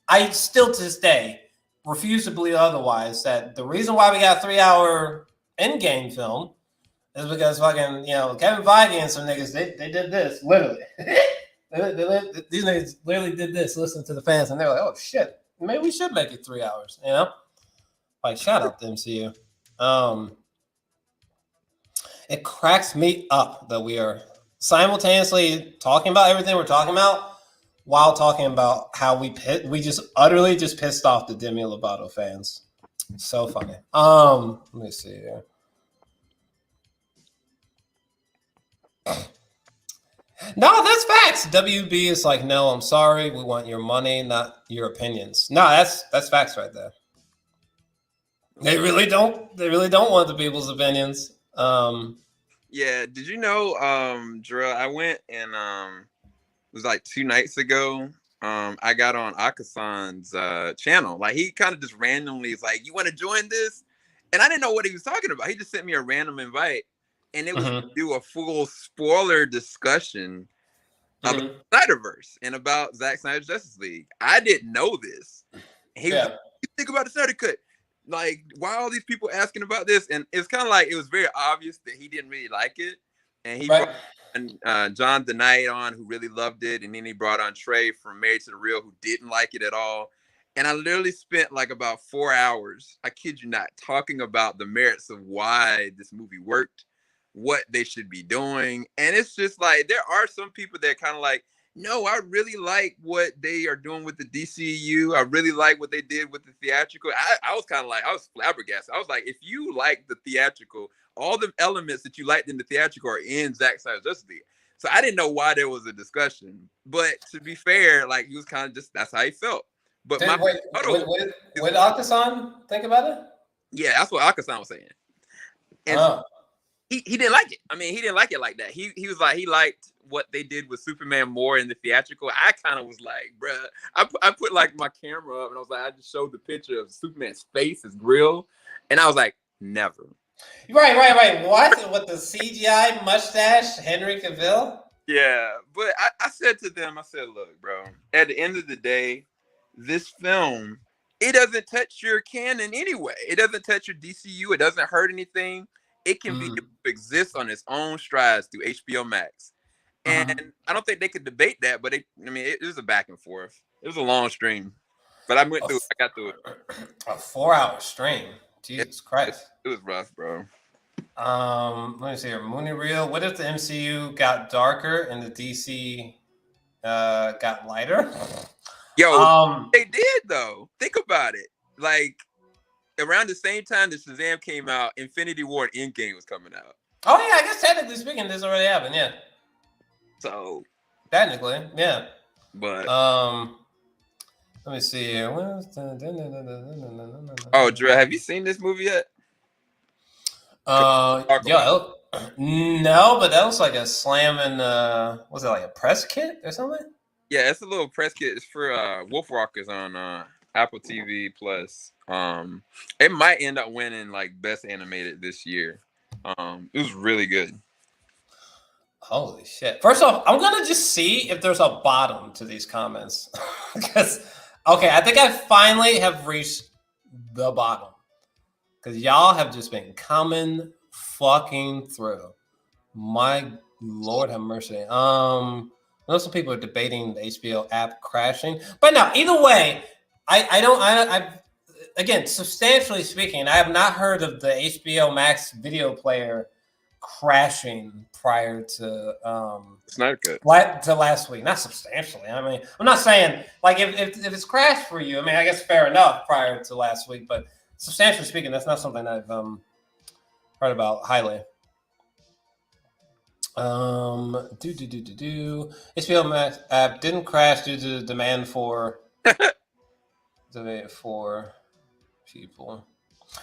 I still to this day refuse to believe otherwise, that the reason why we got a 3-hour Endgame film is because fucking, Kevin Feige and some niggas, they did this, literally. These niggas literally did this, listen to the fans, and they're like, oh shit, maybe we should make it 3 hours, Like, shout out to MCU. It cracks me up that we are simultaneously talking about everything we're talking about while talking about how we just utterly just pissed off the Demi Lovato fans. So funny. Let me see here. No, that's facts. WB is like, no, I'm sorry. We want your money, not your opinions. No, that's facts right there. They really don't want the people's opinions. Yeah, did you know, Jor-El, I went and it was like 2 nights ago. I got on Akasan's channel. Like he kind of just randomly is like, "You want to join this?" And I didn't know what he was talking about. He just sent me a random invite, and it was to do a full spoiler discussion about Snyderverse and about Zack Snyder's Justice League. I didn't know this. He was like, "What do you think about the Snyder Cut? Like, why are all these people asking about this?" And it's kind of like it was very obvious that he didn't really like it, and he brought John the Knight on, who really loved it, and then he brought on Trey from Married to the Real, who didn't like it at all. And I literally spent like about 4 hours, I kid you not, talking about the merits of why this movie worked, what they should be doing. And it's just like there are some people that kind of like, no, I really like what they are doing with the DCEU. I really like what they did with the theatrical. I was kind of like, I was flabbergasted. I was like, if you like the theatrical, all the elements that you liked in the theatrical are in Zack Snyder's Justice League. So I didn't know why there was a discussion. But to be fair, like he was kind of just, that's how he felt. But what did Akasan think about it? Yeah, that's what Akasan was saying. And he didn't like it. I mean, he didn't like it like that. He was like, he liked what they did with Superman more in the theatrical. I kind of was like, bruh, I put like my camera up and I was like, I just showed the picture of Superman's face, his grill. And I was like, never. Right. What? With the CGI mustache, Henry Cavill? Yeah, but I said to them, I said, look, bro, at the end of the day, this film, it doesn't touch your canon anyway. It doesn't touch your DCU. It doesn't hurt anything. It can be able to exist on its own strides through HBO Max. And I don't think they could debate that, but it was a back and forth. It was a long stream. But I went through I got through it. A 4-hour stream. Jesus Christ. It was rough, bro. Let me see here. Mooney Reel. What if the MCU got darker and the DC got lighter? Yo, they did though. Think about it. Like around the same time that Shazam came out, Infinity War and Endgame was coming out. Oh yeah, I guess technically speaking, this already happened. Yeah. So technically, yeah. But let me see here. Oh, Dre, have you seen this movie yet? No, but that was like a slamming. Was it like a press kit or something? Yeah, it's a little press kit. It's for Wolfwalkers on Apple TV Plus. It might end up winning like best animated this year. It was really good. Holy shit! First off, I'm gonna just see if there's a bottom to these comments because I think I finally have reached the bottom because y'all have just been coming fucking through. My Lord have mercy. I know some people are debating the HBO app crashing, but no. Either way, again, substantially speaking, I have not heard of the HBO Max video player crashing prior to Snyder Cut. to last week. Not substantially. I mean, I'm not saying like if it's crashed for you. I mean, I guess fair enough prior to last week, but substantially speaking, that's not something I've heard about highly. HBO Max app didn't crash due to the demand for people.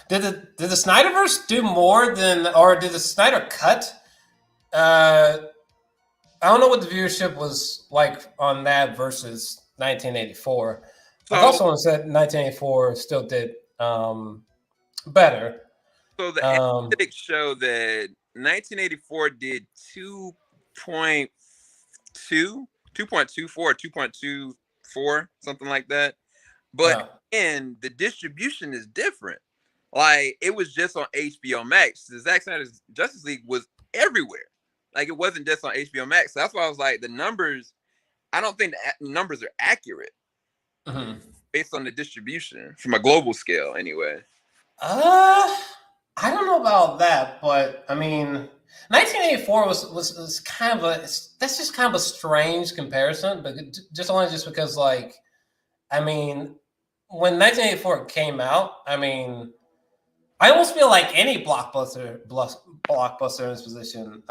Did the Snyderverse do more than, or did the Snyder Cut? I don't know what the viewership was like on that versus 1984. So, I also said 1984 still did better. So the analytics show that 1984 did 2.2, 2.24, 2.24, something like that. But and the distribution is different. Like it was just on HBO Max. The Zack Snyder's Justice League was everywhere. Like it wasn't just on HBO Max. So that's why I was like, the numbers. I don't think the numbers are accurate based on the distribution from a global scale, anyway. I don't know about that, but I mean, 1984 was kind of that's just kind of a strange comparison, but just because like, I mean, when 1984 came out, I mean, I almost feel like any blockbuster in this position,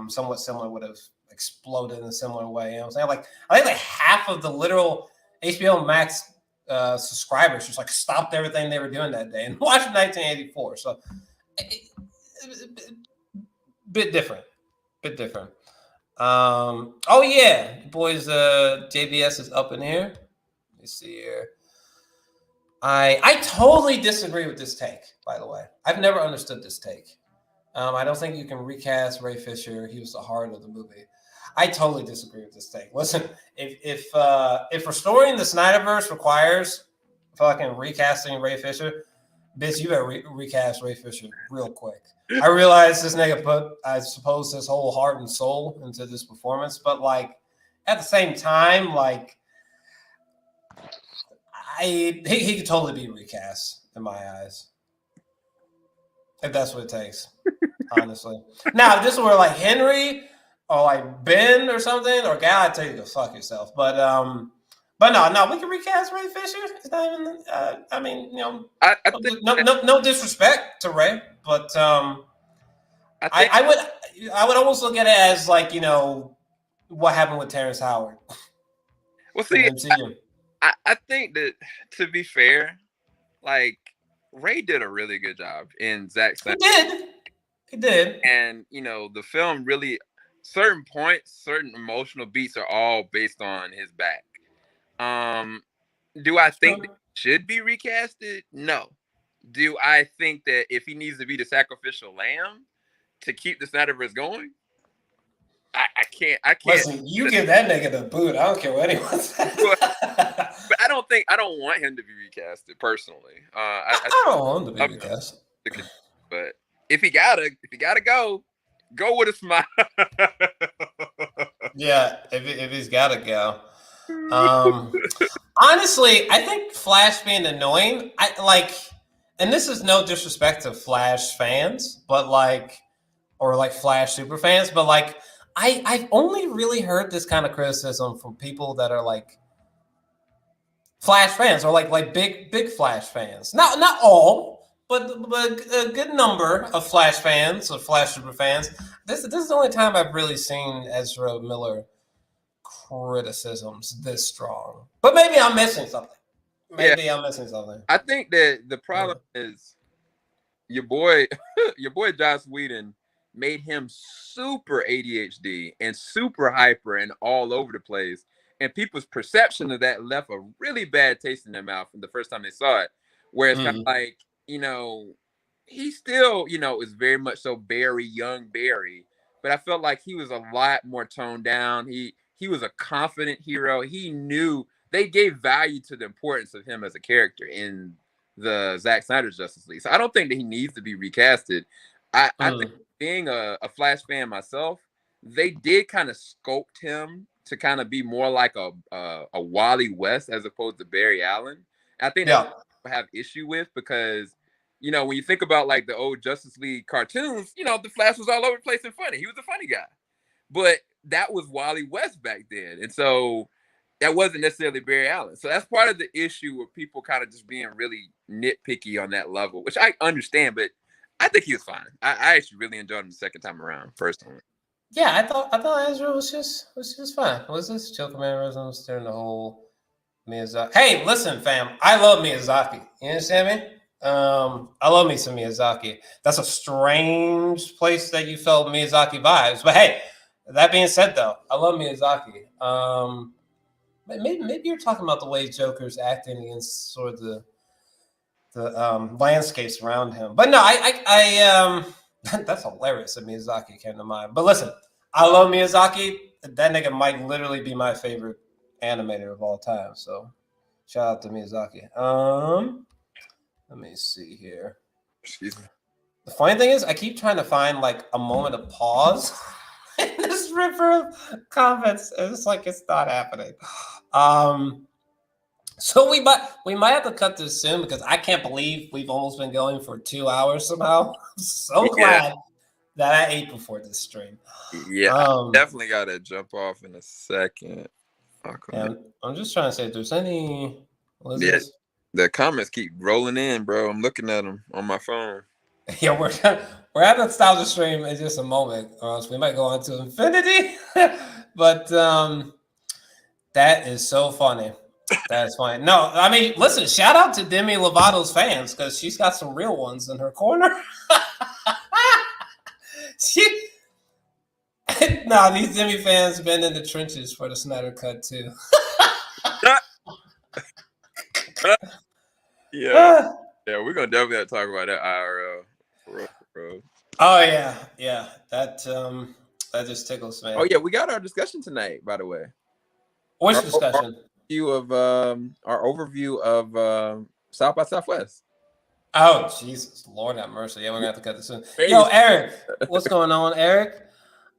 somewhat similar, would have exploded in a similar way. You know what I'm saying? Like, I think like half of the literal HBO Max subscribers just like stopped everything they were doing that day and watched 1984. So, bit different. Oh yeah, boys. JBS is up in here. Let me see here. I totally disagree with this take, by the way. I've never understood this take. I don't think you can recast Ray Fisher. He was the heart of the movie. I totally disagree with this take. Listen, if restoring the Snyderverse requires fucking recasting Ray Fisher, bitch, you better recast Ray Fisher real quick. I realize this nigga put, I suppose, his whole heart and soul into this performance, but like at the same time, like he could totally be recast in my eyes, if that's what it takes. Honestly, now if this were like Henry or like Ben or something, or Gal, I'd tell you to go fuck yourself. But no, we can recast Ray Fisher. It's not even. I mean, you know, I think no disrespect to Ray, but I would almost look at it as like, you know, what happened with Terrence Howard. Well, see, I think that, to be fair, like Ray did a really good job in Zack Snyder. He did. And you know, the film really, certain points, certain emotional beats are all based on his back. Do I think that should be recasted? No. Do I think that if he needs to be the sacrificial lamb to keep the Snyderverse going? I can't. Listen, you give that nigga the boot. I don't care what anyone says. But I don't want him to be recasted personally. I don't want him to be recasted. But if he gotta go with a smile. Yeah, if he's gotta go. Honestly, I think Flash being annoying, and this is no disrespect to Flash fans, but like, or like Flash super fans, but like I've only really heard this kind of criticism from people that are like Flash fans or like big Flash fans. Not all, but a good number of Flash fans or Flash super fans. This is the only time I've really seen Ezra Miller criticisms this strong. But maybe I'm missing something. Maybe I'm missing something. I think that the problem is your boy Joss Whedon made him super ADHD and super hyper and all over the place. And people's perception of that left a really bad taste in their mouth from the first time they saw it. Where it's kind of like, he still, is very much so young Barry. But I felt like he was a lot more toned down. He was a confident hero. He knew they gave value to the importance of him as a character in the Zack Snyder's Justice League. So I don't think that he needs to be recasted. I think being a Flash fan myself, they did kind of sculpt him to kind of be more like a Wally West as opposed to Barry Allen. And I think that's what I have issue with because, when you think about like the old Justice League cartoons, the Flash was all over the place and funny. He was a funny guy. But that was Wally West back then. And so that wasn't necessarily Barry Allen. So that's part of the issue with people kind of just being really nitpicky on that level, which I understand, but I think he was fine. I actually really enjoyed him the second time around, personally. Yeah, I thought Ezra was just fine. Was this Joker mannerisms during the whole Miyazaki? Hey, listen, fam, I love Miyazaki. You understand me? I love me some Miyazaki. That's a strange place that you felt Miyazaki vibes. But hey, that being said, though, I love Miyazaki. Maybe you're talking about the way Joker's acting against sort of the landscapes around him. But no, I that's hilarious that Miyazaki came to mind. But listen, I love Miyazaki. That nigga might literally be my favorite animator of all time. So shout out to Miyazaki. Let me see here. Excuse me. The funny thing is, I keep trying to find like a moment of pause in this river of comments. It's like it's not happening. So we might have to cut this soon because I can't believe we've almost been going for 2 hours somehow. I'm so glad that I ate before this stream. Yeah, I definitely got to jump off in a second. I'm just trying to say if there's any. What is this? The comments keep rolling in, bro. I'm looking at them on my phone. Yeah, we're having to stop the stream in just a moment, or else we might go on to infinity. But that is so funny. That is funny. No, I mean, listen, shout out to Demi Lovato's fans because she's got some real ones in her corner. These Demi fans been in the trenches for the Snyder Cut too. Yeah, we're gonna definitely have to talk about that IRL. Bro. Oh yeah. That just tickles me. Oh yeah, we got our discussion tonight, by the way. Which discussion? Our overview of South by Southwest. Oh Jesus, Lord have mercy. Yeah, we're gonna have to cut this soon. Yo, Eric, what's going on, Eric?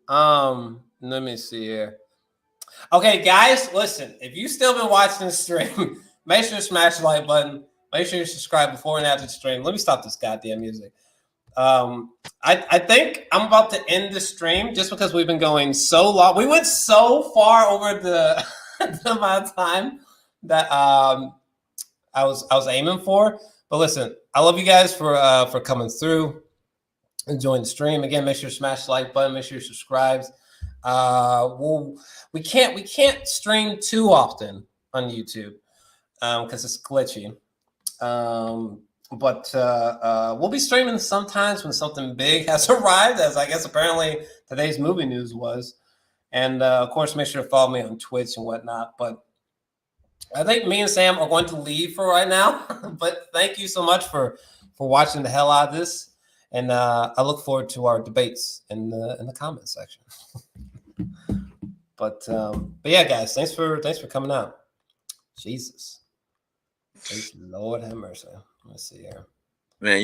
Let me see here. Okay, guys, listen. If you still been watching the stream, make sure to smash the like button. Make sure you subscribe before and after the stream. Let me stop this goddamn music. I think I'm about to end the stream just because we've been going so long. We went so far over the amount of time that I was aiming for. But listen, I love you guys for coming through and joining the stream. Again, make sure to smash the like button. Make sure you subscribe. We can't stream too often on YouTube because it's glitchy. But we'll be streaming sometimes when something big has arrived, as I guess apparently today's movie news was. And of course, make sure to follow me on Twitch and whatnot. But I think me and Sam are going to leave for right now. But thank you so much for watching the hell out of this. And I look forward to our debates in the comment section. But yeah, guys, thanks for coming out. Jesus. Lord have mercy. Let's see here.